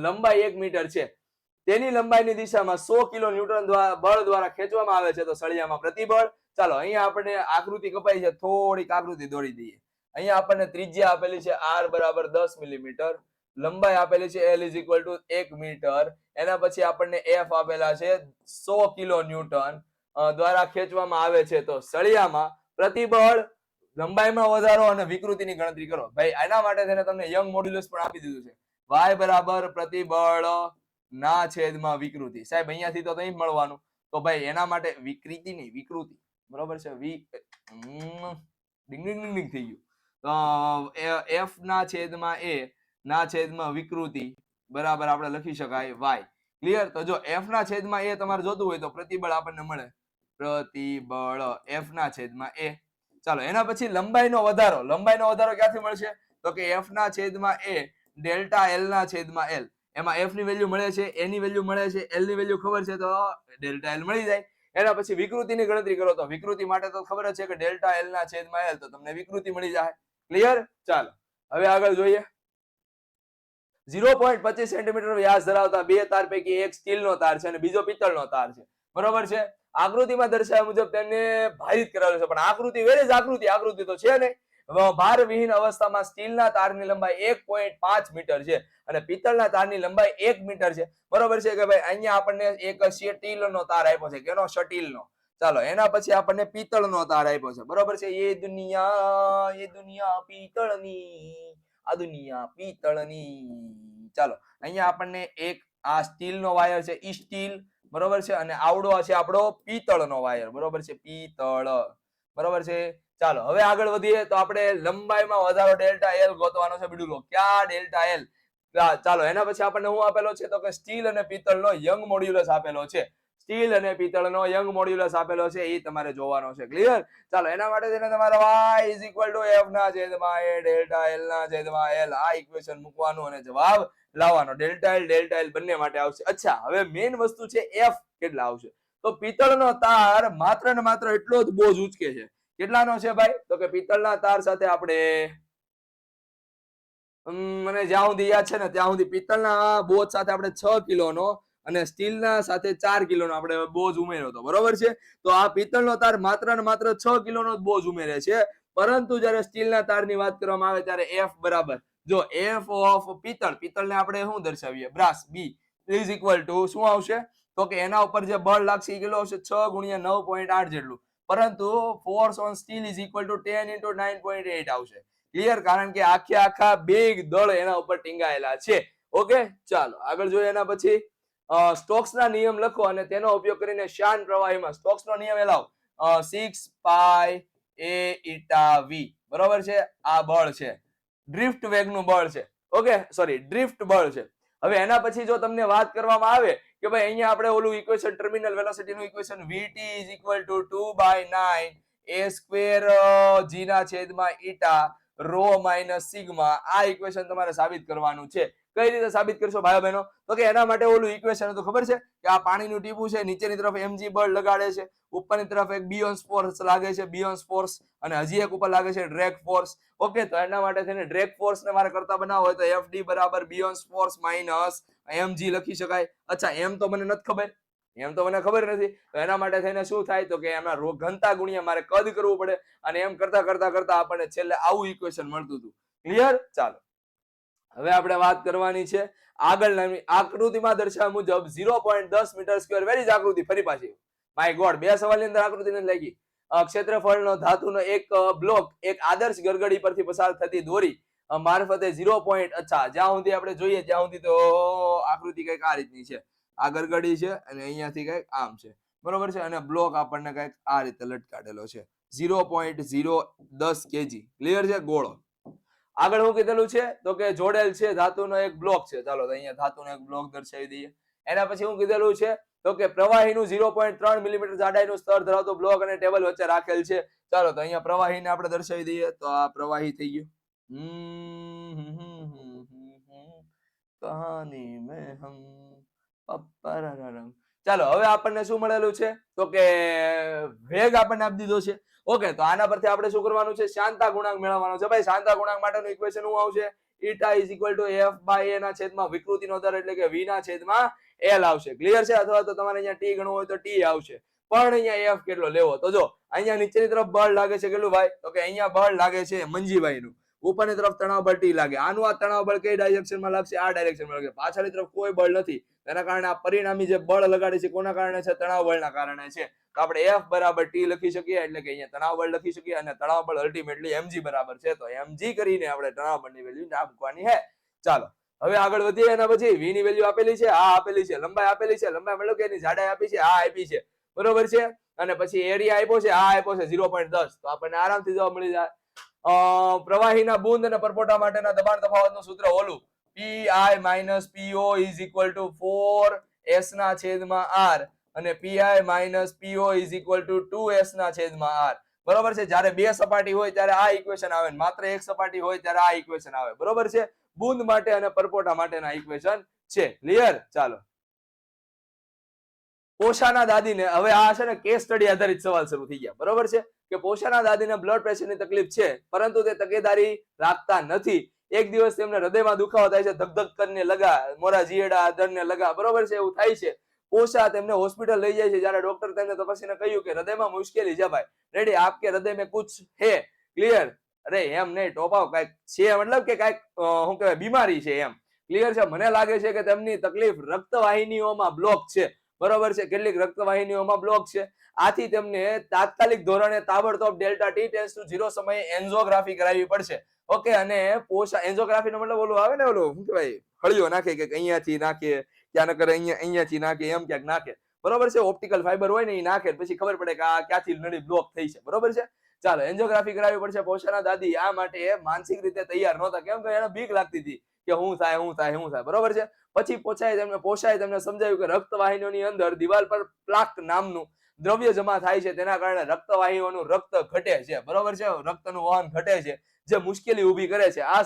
લંબાઈ 1 મીટર છે. તેની લંબાઈની દિશામાં 100 કિલો ન્યૂટન બળ દ્વારા ખેંચવામાં આવે છે તો સળિયામાં પ્રતિબળ. ચાલો અહીંયા આપણને આકૃતિ કપાઈ છે, થોડીક આકૃતિ દોરી દઈએ. અહીંયા આપણને ત્રિજ્યા આપેલી છે r બરાબર 10 મિલીમીટર, લંબાઈ આપેલી છે l is equal to 1 metre, એના પછી આપણને f આપેલા છે 100 કિલો ન્યૂટન દ્વારા ખેંચવામાં આવે છે તો સળિયામાં પ્રતિબળ, લંબાઈમાં વધારો અને વિકૃતિની ગણતરી કરો. ભાઈ એના માટે થઈને તમને યંગ મોડ્યુલસ પણ આપી દીધું છે. y બરાબર પ્રતિબળ ના છેદમાં વિકૃતિ. સાહેબ અહીંયાથી તો નહીં મળવાનું, તો ભાઈ એના માટે વિકૃતિ નહીં વિકૃતિ, બરોબર છે? ડિંગ ડિંગ ડિંગ ડિંગ થઈ ગયું. f ના છેદમાં a ના છેદમાં વિકૃતિ બરાબર આપણે લખી શકાય y. ક્લિયર? તો જો f ના છેદમાં a તમારે જોતું હોય તો પ્રતિબળ આપણને મળે પ્રતિબળ f ના છેદમાં a. ચાલો એના પછી લંબાઈનો વધારો. લંબાઈનો વધારો ક્યાંથી મળશે? તો કે f ના છેદમાં a ડેલ્ટા l ના છેદમાં l. એમાં f ની વેલ્યુ મળે છે, a ની વેલ્યુ મળે છે, l ની વેલ્યુ ખબર છે તો ડેલ્ટા l મળી જાય. એના પછી વિકૃતિની ગણતરી કરો તો વિકૃતિ માટે તો ખબર જ છે કે ડેલ્ટા l ના છેદમાં l, તો તમને વિકૃતિ મળી જાય. ક્લિયર? ચાલો હવે આગળ જોઈએ. 0.25 સેન્ટીમીટર વ્યાસ ધરાવતા બે તાર પૈકી એક સ્ટીલનો તાર છે અને બીજો પિત્તળનો તાર છે. બરોબર છે? આકૃતિમાં દર્શાવ્યા મુજબ તેને ભારિત કરાવેલું છે, પણ આકૃતિ વેરે જ આકૃતિ તો છે નહીં. ભાર વિહીન અવસ્થામાં સ્ટીલના તારની લંબાઈ 1.5 મીટર છે અને પિત્તળના તારની લંબાઈ 1 મીટર છે. બરોબર છે કે ભાઈ અહીંયા આપણને એક સ્ટીલનો તાર આપ્યો છે. કેનો? સ્ટીલનો. ચાલો એના પછી આપણને પિત્તળનો તાર આપ્યો છે. બરોબર છે? એ દુનિયા પિત્તળની, આ દુનિયા પિત્તળની. ચાલો અહીંયા આપણને એક આ સ્ટીલનો વાયર છે, ઈ સ્ટીલ. બરોબર છે? અને આવડો છે આપણો પિત્તળનો વાયર. બરોબર છે? પિત્તળ. બરોબર છે? ચાલો હવે આગળ વધીએ તો આપણે લંબાઈમાં વધારો ડેલ્ટા એલ ગોતવાનો છે. બીડુલો ક્યાં ડેલ્ટા એલ? ચાલો એના પછી આપણને શું આપેલો છે તો કે સ્ટીલ અને પિત્તળનો યંગ મોડ્યુલસ આપેલો છે. સ્ટીલ અને પિત્તળનો યંગ મોડ્યુલસ આપેલો છે, એ તમારે જોવાનો છે. ક્લિયર? ચાલો એના માટે થઈને તમારે y is equal two f ના છેદમાં a ડેલ્ટા l ના છેદમાં l આ ઇક્વેશન મૂકવાનું અને જવાબ લાવવાનો. ડેલ્ટા l બંને માટે આવશે. અચ્છા હવે મેઇન વસ્તુ છે f કેટલા આવશે. તો પિત્તળનો તાર માત્ર ને માત્ર એટલો જ બોજ ઉચકે છે. કેટલાનો છે ભાઈ? તો કે પિત્તળના તાર સાથે આપણે મને જ્યાં સુધી યાદ છે ને ત્યાં સુધી પિત્તળના બોજ સાથે આપણે 6 કિલોનો અને સ્ટીલના સાથે 4 કિલોનો આપણે બોજ ઉમેર્યો હતો. બરોબર છે? તો આ પિત્તળનો તાર માત્ર ને માત્ર 6 કિલોનો જ બોજ ઉમેરે છે, પરંતુ જ્યારે સ્ટીલના તારની વાત કરવામાં આવે ત્યારે f બરાબર, જો f ઓફ પિત્તળને આપણે શું દર્શાવીએ? Brass, b is equal two શું આવશે? તો કે એના ઉપર જે બળ લાગશે એ કેટલું આવશે? 6 ગુણ્યા 9.8 જેટલું. પરંતુ force on steel is equal two 10 into 9.8 આવશે. ક્લિયર? કારણ કે આખા બે દળ એના ઉપર ટીંગાયેલા છે. ઓકે, ચાલો આગળ જોઈએ. એના પછી સ્ટોક્સના નિયમ લખો અને તેનો ઉપયોગ કરીને શાંત પ્રવાહીમાં સ્ટોક્સનો નિયમ એ લાવો. 6 પાઈ a ઇટા v. બરોબર છે? આ બળ છે, ડ્રિફ્ટ વેગનું બળ છે. ઓકે, સોરી ડ્રિફ્ટ બળ છે. હવે એના પછી જો તમને વાત કરવામાં આવે કે ભાઈ અહીંયા આપણે ઓલું ઇક્વેશન ટર્મિનલ વેલોસિટી નું equation vt is equal two 2/9 a square g ના છેદમાં ઇટા રો માઇનસ સિગ્મા, આ ઇક્વેશન તમારે સાબિત કરવાનું છે. કઈ રીતે સાબિત કરશો ભાઈ બહેનો? તો કે એના માટે ઓલું ઇક્વેશન હતું, ખબર છે કે આ પાણીનું ટીપું છે, નીચેની તરફ mg બળ લગાડે છે, ઉપરની તરફ એક બિયોન્સ ફોર્સ લાગે છે, બિયોન્સ ફોર્સ, અને હજી એક ઉપર લાગે છે ડ્રેગ ફોર્સ. ઓકે, તો એના માટે થઈને ડ્રેગ ફોર્સ ને મારે કરતા બનાવવો હોય તો fd બરાબર બિયોન્સ ફોર્સ માઇનસ mg લખી શકાય. અચ્છા એમ તો મને નથી ખબર, મને ખબર નથી, તો એના માટે થઈને શું થાય તો કે એમાં ઘનતા ગુણ્યા મારે કદ કરવું પડે, અને એમ કરતા કરતા આપણને છેલ્લે આવું ઇક્વેશન મળતું હતું. ક્લિયર? ચાલો હવે આપણે વાત કરવાની છે આગળની આકૃતિમાં દર્શાવ્યા મુજબ 0.10 મીટર સ્ક્વેર. વેરી જ આકૃતિ ફરી પાછી. માય ગોડ, બે સવાલની અંદર આકૃતિ નથી લાગી. ક્ષેત્રફળનો ધાતુનો એક બ્લોક એક આદર્શ ગરગડી પરથી પસાર થતી દોરી મારફતે 0. અચ્છા જ્યાં સુધી આપણે જોઈએ ત્યાં સુધી તો આકૃતિ કઈક આ રીતની છે. આ ગરગડી છે અને અહીંયાથી કઈક આમ છે. બરોબર છે? અને બ્લોક આપણને કઈક આ રીતે લટકાડેલો છે. 0.010 kg. ક્લિયર છે? ગોળો. આગળ શું કીધેલું છે તો કે જોડેલ છે ધાતુનો એક બ્લોક છે. ચાલો અહીંયા ધાતુનો એક બ્લોક દર્શાવી દઈએ. એના પછી શું કીધેલું છે તો કે પ્રવાહીનું 0.3 મિલીમીટર જાડાઈનું સ્તર ધરાવતો બ્લોક અને ટેબલ વચ્ચે રાખેલ છે. ચાલો તો અહીંયા પ્રવાહીને આપણે દર્શાવી દઈએ. તો આ પ્રવાહી થઈ ગયું. કહાની મેં હમ પપ્પરરરમ. ચાલો હવે આપણને શું મળેલું છે તો કે વેગ આપણને આપી દીધો છે. ઓકે, તો આના પરથી આપણે શું કરવાનું છે? શાંતા ગુણાંક મેળવવાનો છે. ભાઈ શાંતા ગુણાંક માટેનું ઇક્વેશન શું આવશે? eta is equal to f by a ના છેદમાં વિકૃતિનો દર એટલે કે v ના છેદમાં l આવશે. ક્લિયર છે? અથવા તો તમારે અહીંયા t ગણવું હોય તો t આવશે. પણ અહીંયા f કેટલો લેવો? તો જો અહીંયા નીચેની તરફ બળ લાગે છે કેટલું ભાઈ? તો કે અહીંયા બળ લાગે છે મંજીભાઈનું. ઉપરની તરફ તણાવ બળ ટી લાગે. આનું આ તણાવ બળ કઈ ડાયરેક્શનમાં લાગશે? આ ડાયરેક્શનમાં લાગશે. પાછળની તરફ કોઈ બળ નથી, તેના કારણે આ પરિણામી જે બળ લગાડે છે કોના કારણે છે? તણાવ બળના કારણે છે. તો આપણે f બરાબર t લખી શકીએ, એટલે કે અહીંયા તણાવ બળ લખી શકીએ, અને તણાવ બળ અલ્ટિમેટલી mg બરાબર છે. તો mg કરીને આપણે તણાવ બળની વેલ્યુ મૂકવાની છે. ચાલો હવે આગળ વધીએ. એના પછી v ની વેલ્યુ આપેલી છે, આ આપેલી છે, લંબાઈ આપેલી છે, લંબાઈ મતલબ કે એની જાડાઈ આપી છે, આ આપી છે, બરોબર છે, અને પછી એરિયા આપ્યો છે, આ આપ્યો છે 0.10. તો આપણને આરામથી જવાબ મળી જાય. પ્રવાહીના બુંદ અને પરપોટા માટેના દબાણ તફાવતનું સૂત્ર ઓલું pi minus po is equal to 4s ના છેદમાં r અને pi minus po is equal to 2s ના છેદમાં r. બરોબર છે? જ્યારે બે સપાટી હોય ત્યારે આ ઇક્વેશન આવે, માત્ર એક સપાટી હોય ત્યારે આ ઇક્વેશન આવે. બરોબર છે? બુંદ માટે અને પરપોટા માટેના ઇક્વેશન છે. ક્લિયર? ચાલો પોષાના દાદીને, હવે આ છે ને કેસ સ્ટડી આધારિત સવાલ શરૂ થઈ ગયા. બરોબર છે કે પોષાના દાદીને બ્લડ પ્રેશરની તકલીફ છે, પરંતુ તે તકેદારી રાખતા નથી. એક દિવસ તેમને હૃદયમાં દુખાવો થાય છે, ધક ધક કરીને લગા, મોરા જીએડા આધરને લગા. બરોબર છે? એવું થાય છે. પોષા તેમને હોસ્પિટલ લઈ જાય છે. જ્યારે ડોક્ટર તેમને તપાસીને કહ્યું કે હૃદયમાં મુશ્કેલી છે ભાઈ. રેડી? આપકે હૃદય में कुछ है. ક્લિયર? અરે એમ નહીં, ટોપાવ કઈક છે, મતલબ કે કઈક શું કહેવાય બીમારી છે એમ. ક્લિયર છે? મને લાગે છે કે તેમની તકલીફ રક્તવાહિનીઓમાં બ્લોક છે. બરોબર છે? કેટલીક રક્તવાહિનીઓમાં બ્લોક છે. આથી તેમને તાત્કાલિક ધોરણે તાબડતોબ ડેલ્ટા ટી ટેન્ડ્સ ટુ 0 સમયે એન્જિયોગ્રાફી કરાવવી પડશે. ઓકે, અને પોષા એન્જિયોગ્રાફી નો મતલબ ઓલું આવે ને, ઓલું શું કહેવાય, હળિયો નાખે કે અહીંયાથી નાખે, ક્યાં ન કરે અહીંયાથી નાખે, એમ ક્યાંક નાખે. બરોબર છે? ઓપ્ટિકલ ફાઈબર હોય ને એ નાખે, પછી ખબર પડે કે આ ક્યાંથી નળી બ્લોક થઈ છે. બરોબર છે? ચાલો એન્જિયોગ્રાફી કરાવવી પડશે. પોષાના દાદી આ માટે માનસિક રીતે તૈયાર નહોતા. કેમ કે એને બીક લાગતી હતી કે હું થાય. બરોબર છે? પછી પોષાએ તેમને સમજાવ્યું કે રક્તવાહિનીઓની અંદર દિવાલ પર પ્લાક નામનું દ્રવ્ય જમા થાય છે, તેના કારણે રક્તવાહિનીઓનું રક્ત ઘટે છે. બરોબર છે? રક્તનું વહન ઘટે છે, જે મુશ્કેલી ઊભી કરે છે. આ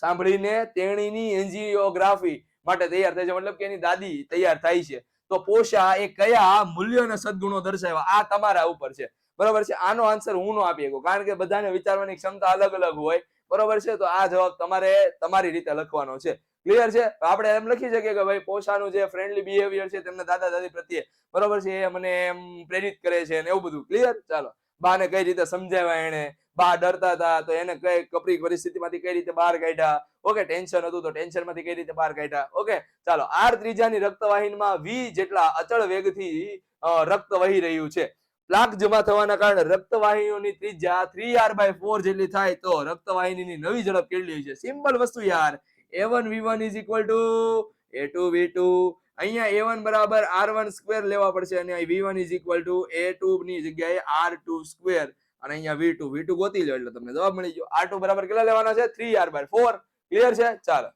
સાંભળીને તેણીની એન્જિયોગ્રાફી માટે તૈયાર થાય છે, મતલબ કે એની દાદી તૈયાર થાય છે. તો પોષા એ કયા મૂલ્યો અને સદગુણો દર્શાવ્યા, આ તમારા ઉપર છે. બરોબર છે? આનો આન્સર હું ન આપી શકું, કારણ કે બધાને વિચારવાની ક્ષમતા અલગ અલગ હોય. બરોબર છે? તો આ જવાબ તમારે તમારી રીતે લખવાનો છે. ક્લિયર છે? આપણે એમ લખી શકીએ કે ભાઈ પોષાનું જે ફ્રેન્ડલી બિહેવિયર છે તેમના દાદા દાદી પ્રત્યે, બરોબર છે, એ મને એમ પ્રેરિત કરે છે ને એવું બધું. ક્લિયર? ચાલો બાને કઈ રીતે સમજાવ્યા, એને બા ડરતા હતા તો એને કઈ કપરી પરિસ્થિતિમાંથી કઈ રીતે બહાર કાઢ્યા. ઓકે, ટેન્શન હતું તો ટેન્શન માંથી કઈ રીતે બહાર કાઢ્યા. ઓકે, ચાલો આર ત્રિજ્યાની રક્તવાહિનીમાં v જેટલા અચળ વેગથી રક્ત વહી રહ્યું છે. પ્લાક જમા થવાના કારણે રક્તવાહિનીઓની ત્રિજ્યા 3r/4 જેટલી થાય તો રક્તવાહિનીની નવી ઝડપ કેટલી છે? સિમ્પલ વસ્તુ યાર. a1 v1 is equal to a2 v2. અહીંયા a1 બરાબર r1 સ્ક્વેર લેવા પડશે, અને v1 is equal to a2 ની જગ્યાએ r2 સ્ક્વેર, અને અહીંયા v2 ગોતી લો એટલે તમને જવાબ મળી ગયો. r2 બરાબર કેટલા લેવાના છે? 3r/4. ક્લિયર છે? ચાલો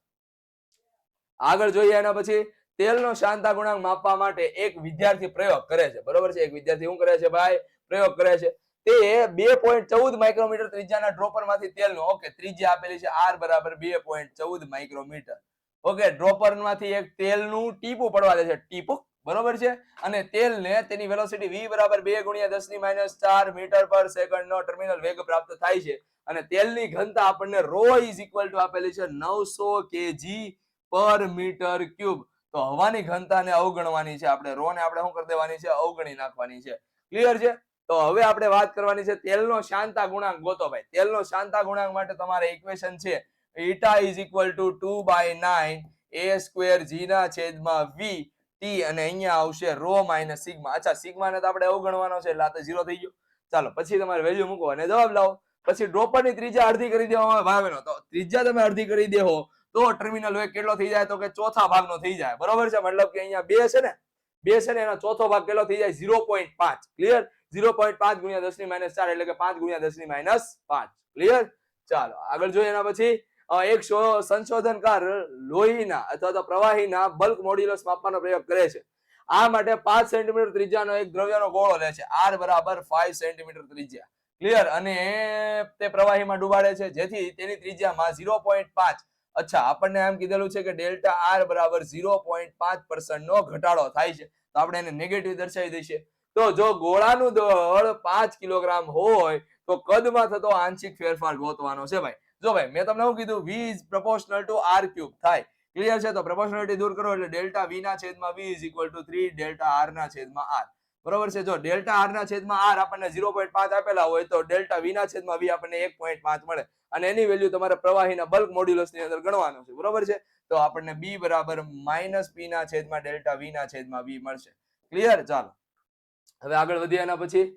આગળ જોઈએ. એના પછી તેલનો શાંતા ગુણાંક માપવા માટે એક વિદ્યાર્થી પ્રયોગ કરે છે. બરોબર છે? એક વિદ્યાર્થી શું કરે છે ભાઈ? પ્રયોગ કરે છે. તે 2.14 માઇક્રોમીટર ત્રિજ્યાના ડ્રોપરમાંથી તેલનો, ઓકે, ત્રિજ્યા આપેલી છે r બરાબર 2.14 માઇક્રોમીટર. ઓકે, ડ્રોપરમાંથી એક તેલનું ટીપું પડવા દે છે, ટીપું. બરોબર છે? અને તેલને તેની વેલોસિટી v બરાબર 2 × 10⁻⁴ મીટર પર સેકન્ડ નો ટર્મિનલ વેગ પ્રાપ્ત થાય છે, અને તેલની ઘનતા આપણને ρ આપેલી છે 900 kg પર મીટર ક્યુબ. તો હવાની ઘનતાને અવગણવાની છે આપણે. ρ ને આપણે શું કરી દેવાની છે? અવગણી નાખવાની છે. ક્લિયર છે? તો હવે આપણે વાત કરવાની છે તેલનો શાંતા ગુણાંક ગોતો ભાઈ. તેલનો શાંતા ગુણાંક માટે તમારે ઇક્વેશન છે eta is equal to 2/9 a² g ના છેદમાં v t, અને અહીંયા આવશે ρ - સિગ્મા. અચ્છા, સિગ્મા ને તો આપણે અવગણવાનો છે એટલે આ તો 0 થઈ ગયો. ચાલો પછી તમારે વેલ્યુ મૂકો અને જવાબ લાવો. પછી ડ્રોપરની ત્રિજ્યા અડધી કરી દેવામાં આવે ભાવેનો, તો ત્રિજ્યા તમે અડધી કરી દેહો તો ટર્મિનલ વેગ કેટલો થઈ જાય? તો કે ચોથા ભાગનો થઈ જાય. બરોબર છે? મતલબ કે અહીંયા 2 છે ને, 2 છે ને, એનો ચોથો ભાગ કેટલો થઈ જાય? 0.5. ક્લિયર? 0.5 × 10⁻⁴ એટલે કે 5 × 10⁻5. ક્લિયર? ચાલો આગળ જોઈએ. એના પછી એક સંશોધનકાર લોહીના અથવા તો પ્રવાહીના બલ્ક મોડ્યુલસ માપવાનો પ્રયોગ કરે છે. આ માટે 5 સેન્ટીમીટર ત્રિજ્યાનો એક દ્રવ્યનો ગોળો લે છે, r બરાબર 5 સેન્ટીમીટર ત્રિજ્યા. ક્લિયર? અને તે પ્રવાહીમાં ડુબાડે છે, જેથી તેની ત્રિજ્યામાં 0.5 અચ્છા આપણને એમ કીધેલું છે કે ડેલ્ટા આર બરાબર 0.5% નો ઘટાડો થાય છે, તો આપણે એને નેગેટિવ દર્શાવી દઈશું. તો જો ગોળાનું દળ 5 કિલોગ્રામ હોય તો કદમાં થતો આંશિક ફેરફાર ગોતવાનો છે ભાઈ. જો ભાઈ મેં તમને શું કીધું, v is proportional to r cube થાય. ક્લિયર છે? તો પ્રોપોર્શનાલિટી દૂર કરો એટલે ડેલ્ટા v ના છેદમાં v is equal to 3 delta r ના છેદમાં r. બરોબર છે? જો ડેલ્ટા r ના છેદમાં r આપણને 0.5 આપેલા હોય તો ડેલ્ટા v ના છેદમાં v આપણને 1.5 મળે, અને એની વેલ્યુ તમારે પ્રવાહીના બલ્ક મોડ્યુલસ ની અંદર ગણવાનું છે. બરોબર છે? તો આપણને b બરાબર -p ના છેદમાં ડેલ્ટા v ના છેદમાં v મળશે. ક્લિયર? ચાલો હવે આગળ વધીએ. એના પછી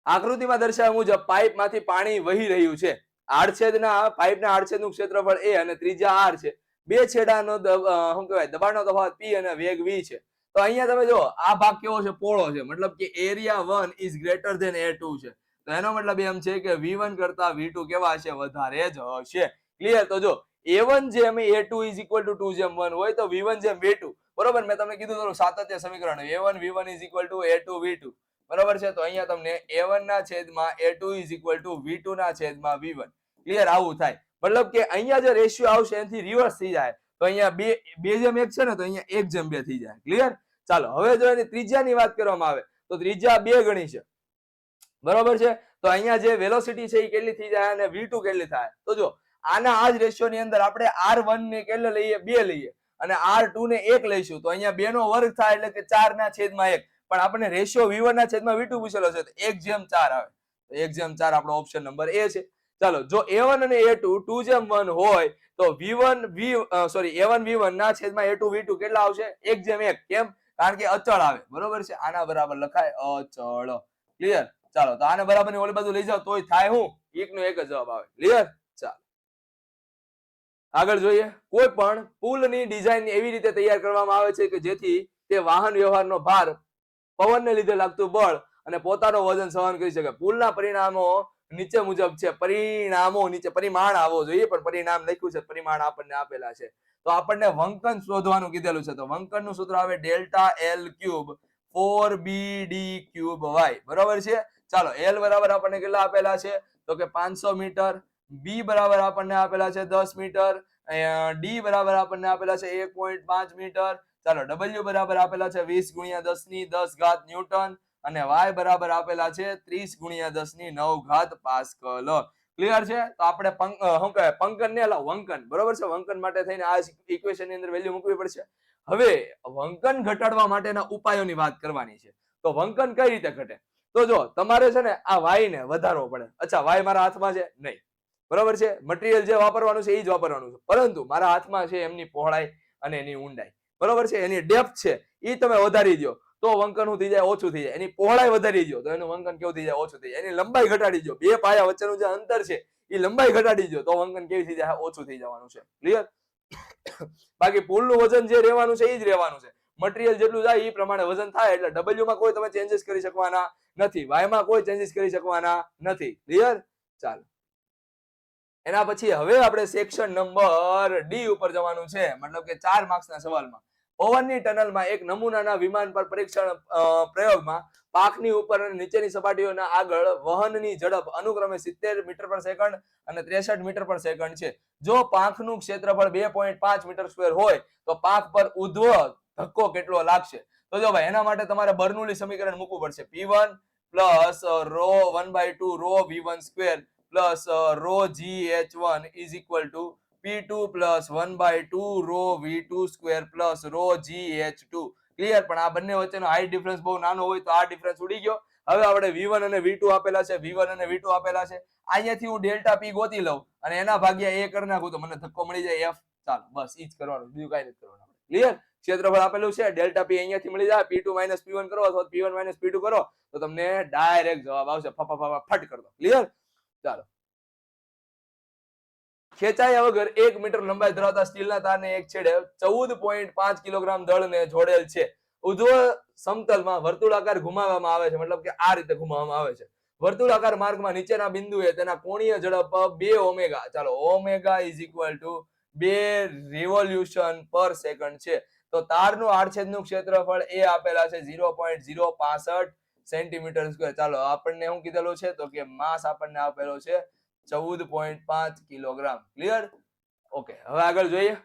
આકૃતિમાં દર્શાવ્યા મુજબ પાઇપમાંથી પાણી વહી રહ્યું છે. આડછેદના પાઇપના આડછેદનું ક્ષેત્રફળ a અને ત્રિજ્યા r છે. બે છેડાનો શું કહેવાય દબાણનો તફાવત p અને વેગ v છે. તો અહીંયા તમે જો આ ભાગ કેવો છે, પોળો છે, મતલબ કે area 1 is greater than a2 છે. તો એનો મતલબ એમ છે કે v1 કરતા v2 કેવા હશે, વધારે જ હશે. ક્લિયર? તો જો a1 જેમ a2 ઇઝ ઇક્વલ ટુ 2 જેમ 1 હોય તો v1 જેમ v2. બરોબર? મેં તમને કીધું હતું સાતત્ય સમીકરણ a1 v1 is equal two a2 v2. બરોબર છે? તો અહીંયા તમને a1 ના છેદમાં a2 is equal two v2 ના છેદમાં v1. ક્લિયર? આવું થાય. મતલબ કે અહીંયા જે રેશિયો આવશે એનાથી રિવર્સ થઈ જાય. તો અહીંયા બે જેમ એક છે ને, તો અહીંયા 1 જેમ 2 થઈ જાય. ક્લિયર? ચાલો હવે જો એની ત્રિજ્યાની વાત કરવામાં આવે તો ત્રિજ્યા 2 ગણી છે. બરોબર છે? તો અહીંયા જે વેલોસિટી છે એ કેટલી થઈ જાય અને v2 કેટલી થાય? તો જો આના આ જ રેશિયો ની અંદર આપણે r1 ને કેટલે લઈએ, 2 લઈએ, અને r2 ને 1 લઈશું તો અહીંયા 2 નો વર્ગ થાય એટલે કે 4 ના છેદમાં 1. પણ આપણને રેશિયો v1 ના છેદમાં v2 પૂછેલો છે તો 1:4 આવે. 1:4 આપણો ઓપ્શન નંબર એ છે. ચાલો જો a1 અને a2 2:1 હોય તો a1 v1 ના છેદમાં a2 v2 કેટલા આવશે? 1:1. કેમ? કારણ કે અચળ આવે. બરોબર છે? આના બરાબર લખાય અચળ. ક્લિયર? ચાલો તો આને બરાબર ની ઓલી બાજુ લઈ જાવ તોય થાય હું? એક નો એક જ જવાબ આવે. ક્લિયર? ચાલો આગળ જોઈએ. કોઈ પણ પુલની ડિઝાઇન એવી રીતે તૈયાર કરવામાં આવે છે કે જેથી તે વાહન વ્યવહારનો ભાર, પવનને લીધે લાગતું બળ અને પોતાનો વજન સહન કરી શકે. પુલના પરિણામો નીચે મુજબ છે. પરિણામો નીચે પરિમાણ આવો જોઈએ પણ પરિણામ લખ્યું છે, પરિમાણ આપણને આપેલા છે. તો આપણને વંકન શોધવાનું કીધેલું છે. તો વંકનનું સૂત્ર આવે delta L cube 4bd cube y. બરોબર છે? ચાલો એલ બરાબર આપણને કેટલા આપેલા છે તો કે 500 મીટર, બી બરાબર આપણને આપેલા છે 10 મીટર, ડી બરાબર આપણને આપેલા છે 1.5 મીટર. ચાલો ડબલ્યુ બરાબર આપેલા છે 20 ગુણ્યા 10 ની 10 ઘાત ન્યૂટન, અને વાય બરાબર આપેલા છે 30 ગુણ્યા 10 ની 9 ઘાત પાસ્કલ. ક્લિયર છે? તો આપણે શું કહેવાય પંકન ને વંકન. બરોબર છે? વંકન માટે થઈને આ ઇક્વેશન ની અંદર વેલ્યુ મૂકવી પડશે. હવે વંકન ઘટાડવા માટેના ઉપાયોની વાત કરવાની છે. તો વંકન કઈ રીતે ઘટે? તો જો તમારે છે ને આ વાય ને વધારવો પડે. અચ્છા વાય મારા હાથમાં છે નહીં. બરોબર છે? મટીરિયલ જે વાપરવાનું છે એ જ વાપરવાનું છે, પરંતુ મારા હાથમાં છે એમની પહોળાઈ અને એની ઊંડાઈ. બરોબર છે? એની ડેપ્થ છે એ તમે વધારી દો તો વંકન શું થઈ જાય? ઓછું થઈ જાય. એની પહોળાઈ વધારી દો તો એનું વંકન કેવું થઈ જાય? ઓછું થઈ જાય. એની લંબાઈ ઘટાડી દો, બે પાયા વચ્ચેનું જે અંતર છે એ લંબાઈ ઘટાડી દો તો વંકન કેવી થઈ જાય? ઓછું થઈ જવાનું છે. ક્લિયર? બાકી પુલનું વજન જે રહેવાનું છે એ જ રહેવાનું છે. મટીરિયલ જેટલું જાય એ પ્રમાણે વજન થાય. એટલે ડબલ્યુ માં કોઈ તમે ચેન્જીસ કરી શકવાના નથી, વાય માં કોઈ ચેન્જીસ કરી શકવાના નથી. ક્લિયર? ચાલો એના પછી હવે આપણે સેક્શન નંબર ડી ઉપર જવાનું છે. મતલબ કે 4 માર્ક્સના સવાલમાં પવનની ટનલમાં એક નમૂનાના વિમાન પર પરીક્ષણ પ્રયોગમાં પાંખની ઉપર અને નીચેની સપાટીઓના આગળ વહનની ઝડપ અનુક્રમે 70 મીટર પર સેકન્ડ અને 63 મીટર પર સેકન્ડ છે. જો પાંખનું ક્ષેત્રફળ 2.5 મીટર સ્ક્વેર હોય તો પાંખ પર ઉધ્વ ધક્કો કેટલો લાગશે? તો જો ભાઈ એના માટે તમારે બર્નૌલી સમીકરણ મૂકવું પડશે. P1 plus rho 1/2 rho v1 square plus rho gh1 is equal to P2 plus 1/2 rho v2 square plus rho gh2. Clear? પણ આ બંને વચ્ચેનો હાઈટ ડિફરન્સ બહુ નાનો હોય તો આ ડિફરન્સ ઉડી ગયો. હવે આપણે v1 અને v2 આપેલા છે, v1 અને v2 આપેલા છે. અહીંયાથી હું ડેલ્ટા p ગોતી લઉં અને એના ભાગ્યા a કરી નાખું તો મને ધક્કો મળી જાય f. ચાલો બસ ઈ જ કરવાનું, બીજું કાંઈ નથી કરવાનું. ક્લિયર? ક્ષેત્રફળ આપેલું છે, ડેલ્ટા p અહીંયાથી મળી જાય. P2 - p1 કરો અથવા p1 - p2 કરો તો તમને ડાયરેક્ટ જવાબ આવશે. ફટ કરી દો. ક્લિયર? ચાલો ખેંચાયા વગર 1 મીટર લંબાઈ ધરાવતા સ્ટીલના તારને એક છેડે 14.5 કિલોગ્રામ દળને જોડેલ છે. ઉધ્વ સમતલમાં વર્તુળાકાર ઘુમાવવામાં આવે છે. મતલબ કે આ રીતે ઘુમાવવામાં આવે છે. વર્તુળાકાર માર્ગમાં નીચેના બિંદુએ તેના કોણીય ઝડપ 2 ઓમેગા. ચાલો omega is equal two 2 revolution પર સેકન્ડ છે. તો તારનું આડછેદનું ક્ષેત્રફળ એ આપેલા છે 0.065 સેન્ટીમીટર સ્ક્વેર. ચાલો આપણને શું કીધેલું છે તો કે માસ આપણને આપેલો છે 14.5 કિલોગ્રામ. ક્લિયર? ઓકે, હવે આગળ જોઈએ.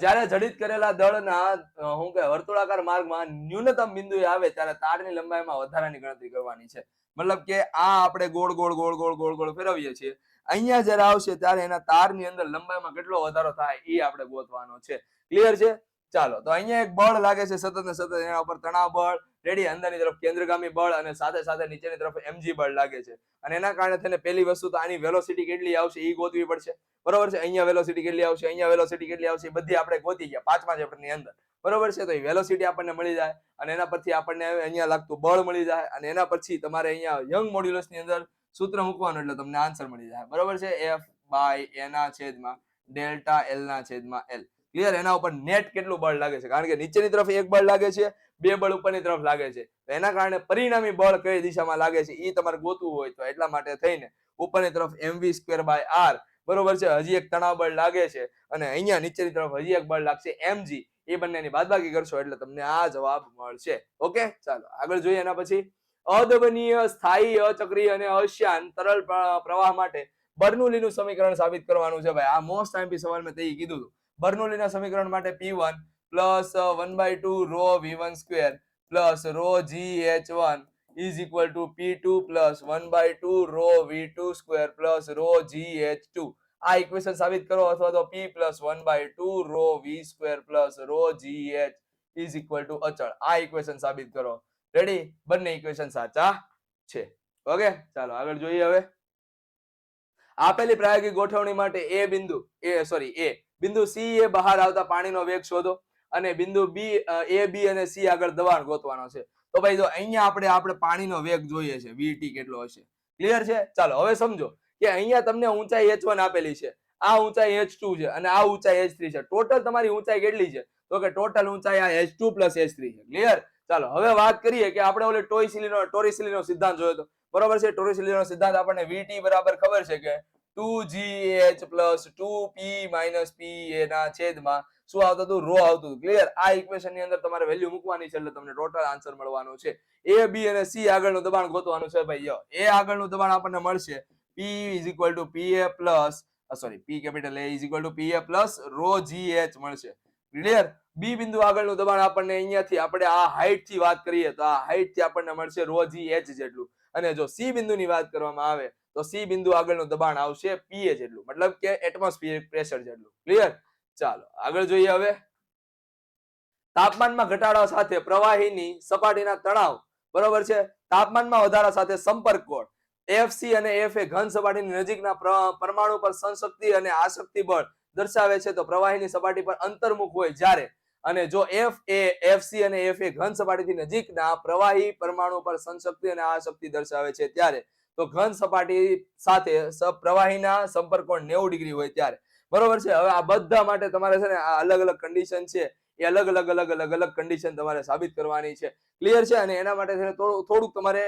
જ્યારે જડિત કરેલા દળના શું કે વર્તુળાકાર માર્ગમાં ન્યૂનતમ બિંદુએ આવે ત્યારે તારની લંબાઈમાં વધારાની ગણતરી કરવાની છે. મતલબ કે આ આપણે ગોળ ગોળ ગોળ ગોળ ગોળ ગોળ ફેરવીએ છીએ. અહીંયા જ્યારે આવશે ત્યારે એના તારની અંદર લંબાઈમાં કેટલો વધારો થાય એ આપણે ગોતવાનો છે. ક્લિયર છે? ચાલો, તો અહીંયા એક બળ લાગે છે સતત ને સતત, એના ઉપર તણાવ બળ, રેડી, અંદરની તરફ કેન્દ્રગામી બળ અને સાથે સાથે નીચેની તરફ mg બળ લાગે છે. અને એના કારણે થઈને પહેલી વસ્તુ તો આની વેલોસિટી કેટલી આવશે એ ગોતવી પડશે. બરોબર છે? અહીંયા વેલોસિટી કેટલી આવશે, અહીંયા વેલોસિટી કેટલી આવશે, એ બધી આપણે ગોતી ગયા 5મા ચેપ્ટરની અંદર. બરોબર છે? તો એ વેલોસિટી આપણને મળી જાય અને એના પરથી આપણને અહીંયા લાગતું બળ મળી જાય અને એના પછી તમારે અહીંયા યંગ મોડ્યુલસ ની અંદર સૂત્ર મૂકવાનું એટલે તમને આન્સર મળી જાય. બરોબર છે? F/a ના છેદમાં ડેલ્ટા L ના છેદમાં L. ક્લિયર? એના ઉપર નેટ કેટલું બળ લાગે છે, કારણ કે નીચેની તરફ એક બળ લાગે છે, બે બળ ઉપરની તરફ લાગે છે, તો એના કારણે પરિણામી બળ કઈ દિશામાં લાગે છે એ તમારે ગોતવું હોય તો એટલા માટે થઈને ઉપરની તરફ mv²/r, બરોબર છે, હજી એક તણાવ બળ લાગે છે અને અહીંયા નીચેની તરફ હજી એક બળ લાગશે mg, એ બંનેની બાદબાકી કરશો એટલે તમને આ જવાબ મળશે. ઓકે, ચાલો આગળ જોઈએ. એના પછી અદબનીય, સ્થાયી, અચક્રીય અને અશ્યાન તરલ પ્રવાહ માટે બર્નોલીનું સમીકરણ સાબિત કરવાનું છે. ભાઈ, આ મોસ્ટ આઈએમપી સવાલ મેં તે કીધું હતું. બર્નોલીના સમીકરણ માટે P1 plus 1/2 rho V1² plus rho GH1 is equal to P2 plus 1/2 rho V2² plus rho GH2. આ ઇક્વેશન સાબિત કરો અથવા તો P plus 1/2 rho V² plus rho GH is equal to અચળ. આ ઇક્વેશન સાબિત કરો. રેડી? બંને ઇક્વેશન સાચા છે. ઓકે, ચાલો આગળ જોઈએ. હવે આપેલી પ્રાયોગિક ગોઠવણી માટે A બિંદુ C એ બહાર આવતા પાણીનો વેગ શોધો અને બિંદુ B, A, B અને C આગળ દબાણ ગોતવાનો છે. તો ભાઈ જો અહીંયા આપણે પાણીનો વેગ જોઈએ છે, VT કેટલો હશે. ક્લિયર છે? ચાલો હવે સમજો કે અહીંયા તમને ઊંચાઈ H1 આપેલી છે, આ ઊંચાઈ H2 છે અને આ ઊંચાઈ H3 છે. ટોટલ તમારી ઊંચાઈ કેટલી છે? તો કે ટોટલ ઊંચાઈ આ H2 plus H3 છે. ક્લિયર? ચાલો હવે વાત કરીએ કે આપણે ઓલે ટોરિસિલીનો સિદ્ધાંત જોયો હતો. બરોબર છે? ટોરિસિલીનો સિદ્ધાંત આપણને VT બરાબર ખબર છે કે 2GH plus 2P minus PA ના છેદમાં શું આવતું હતું? રો આવતું હતું. ક્લિયર? આ ઇક્વેશન ની અંદર તમારે વેલ્યુ મૂકવાની છે એટલે તમને ટોટલ આન્સર મળવાનો છે. A, B અને C આગળનું દબાણ ગોતવાનું છે. ભાઈ યો A આગળનું દબાણ આપણને મળશે P is equal to PA plus P capital A is equal to PA plus rho GH મળશે. ક્લિયર? B બિંદુ આગળનું દબાણ આપણને અહીંયાથી આપણે આ હાઈટ થી વાત કરીએ તો આ હાઈટ થી આપણને મળશે રો GH જેટલું અને જો C બિંદુની વાત કરવામાં આવે તો C બિંદુ આગળનું દબાણ આવશે PA જેટલું, મતલબ કે એટમોસ્ફિયરિક પ્રેશર જેટલું. ક્લિયર? ચાલો આગળ જોઈએ. હવે તાપમાનમાં ઘટાડા સાથે પ્રવાહીની સપાટીના તણાવ, બરોબર છે, તાપમાનમાં વધારા સાથે સંપર્ક કોણ FC અને FA ઘન સપાટીની નજીકના પરમાણુ પર સંશક્તિ અને આસક્તિ બળ દર્શાવે છે. તો પ્રવાહીની સપાટી પર અંતર્મુખ હોય જ્યારે અને જો FC અને FA ઘન સપાટીથી નજીકના પ્રવાહી પરમાણુ પર સંશક્તિ અને આસક્તિ દર્શાવે છે ત્યારે તો ઘન સપાટી સાથે પ્રવાહીના સંપર્ક કોણ 90 ડિગ્રી હોય ત્યારે. બરોબર છે? હવે આ બધા માટે તમારે છે ને આ અલગ અલગ કન્ડિશન છે, એ અલગ અલગ કન્ડિશન તમારે સાબિત કરવાની છે. ક્લિયર છે? અને એના માટે છે થોડુંક તમારે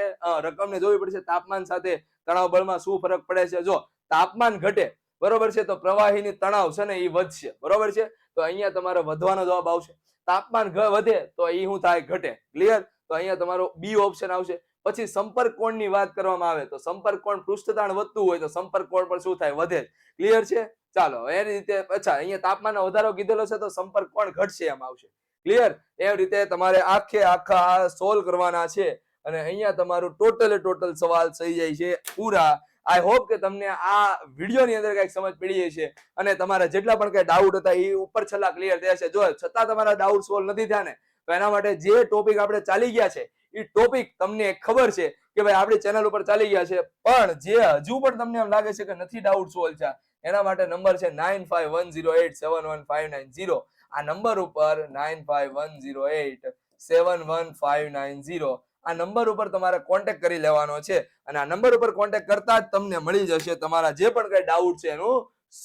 રકમને જોવી પડશે. તાપમાન સાથે તણાવ બળમાં શું ફરક પડે છે? જો તાપમાન ઘટે, બરોબર છે, તો પ્રવાહીની તણાવ છે ને એ વધશે. બરોબર છે? તો અહીંયા તમારો વધવાનો જવાબ આવશે. તાપમાન વધે તો એ શું થાય? ઘટે. ક્લિયર? તો અહીંયા તમારો B ઓપ્શન આવશે. પછી સંપર્ક કોણની વાત કરવામાં આવે તો સંપર્ક કોણ પૃષ્ઠતાણ વધતું હોય તો સંપર્ક કોણ પર શું થાય? વધે. ક્લિયર છે? ચાલો એ રીતે અચ્છા અહીંયા તાપમાનનો વધારો કીધેલો છે તો સંપર્ક કોણ ઘટશે એમ આવશે. ક્લિયર? એ રીતે તમારે આખા સોલ્વ કરવાના છે અને અહીંયા તમારું ટોટલ સવાલ થઈ જાય છે પૂરા. આઈ હોપ કે તમને આ વિડીયોની અંદર કઈક સમજ પડી છે અને તમારા જેટલા પણ કઈ ડાઉટ હતા એ ઉપર છેલ્લા ક્લિયર થયા છે. જો છતાં તમારા ડાઉટ સોલ્વ નથી થયા ને તો એના માટે જે ટોપિક આપણે ચાલી ગયા છે એ ટોપિક તમને ખબર છે કે ભાઈ આપણી ચેનલ ઉપર ચાલી ગયા છે, પણ જે હજુ પણ તમને એમ લાગે છે કે નથી ડાઉટ સોલ્વ થયા એના માટે નંબર છે 9510871590. આ નંબર ઉપર 9510871590 આ નંબર ઉપર તમારે કોન્ટેક્ટ કરી લેવાનો છે અને આ નંબર ઉપર કોન્ટેક્ટ કરતા જ તમને મળી જશે તમારા જે પણ કઈ ડાઉટ છે એનું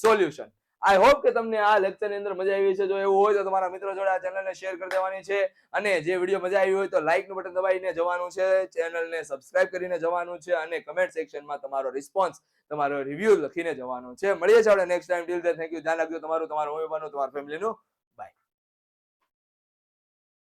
સોલ્યુશન. આઈ હોપ કે તમને આ લેક્ચર ની અંદર મજા આવી છે. જો એવું હોય તો તમારા મિત્રો જોડે આ ચેનલને શેર કરી દેવાની છે અને જે વિડીયો મજા આવી હોય તો લાઈક નું બટન દબાવીને જવાનું છે, ચેનલને સબસ્ક્રાઇબ કરીને જવાનું છે અને કમેન્ટ સેક્શનમાં તમારો રિસ્પોન્સ, તમારો રિવ્યુ લખીને જવાનું છે. મળીએ છીએ આપણે next time. Till then thank you. ધ્યાન રાખજો તમારું, તમારા મમ્મી પપ્પાનું, તમારા ફેમિલીનું. બાય.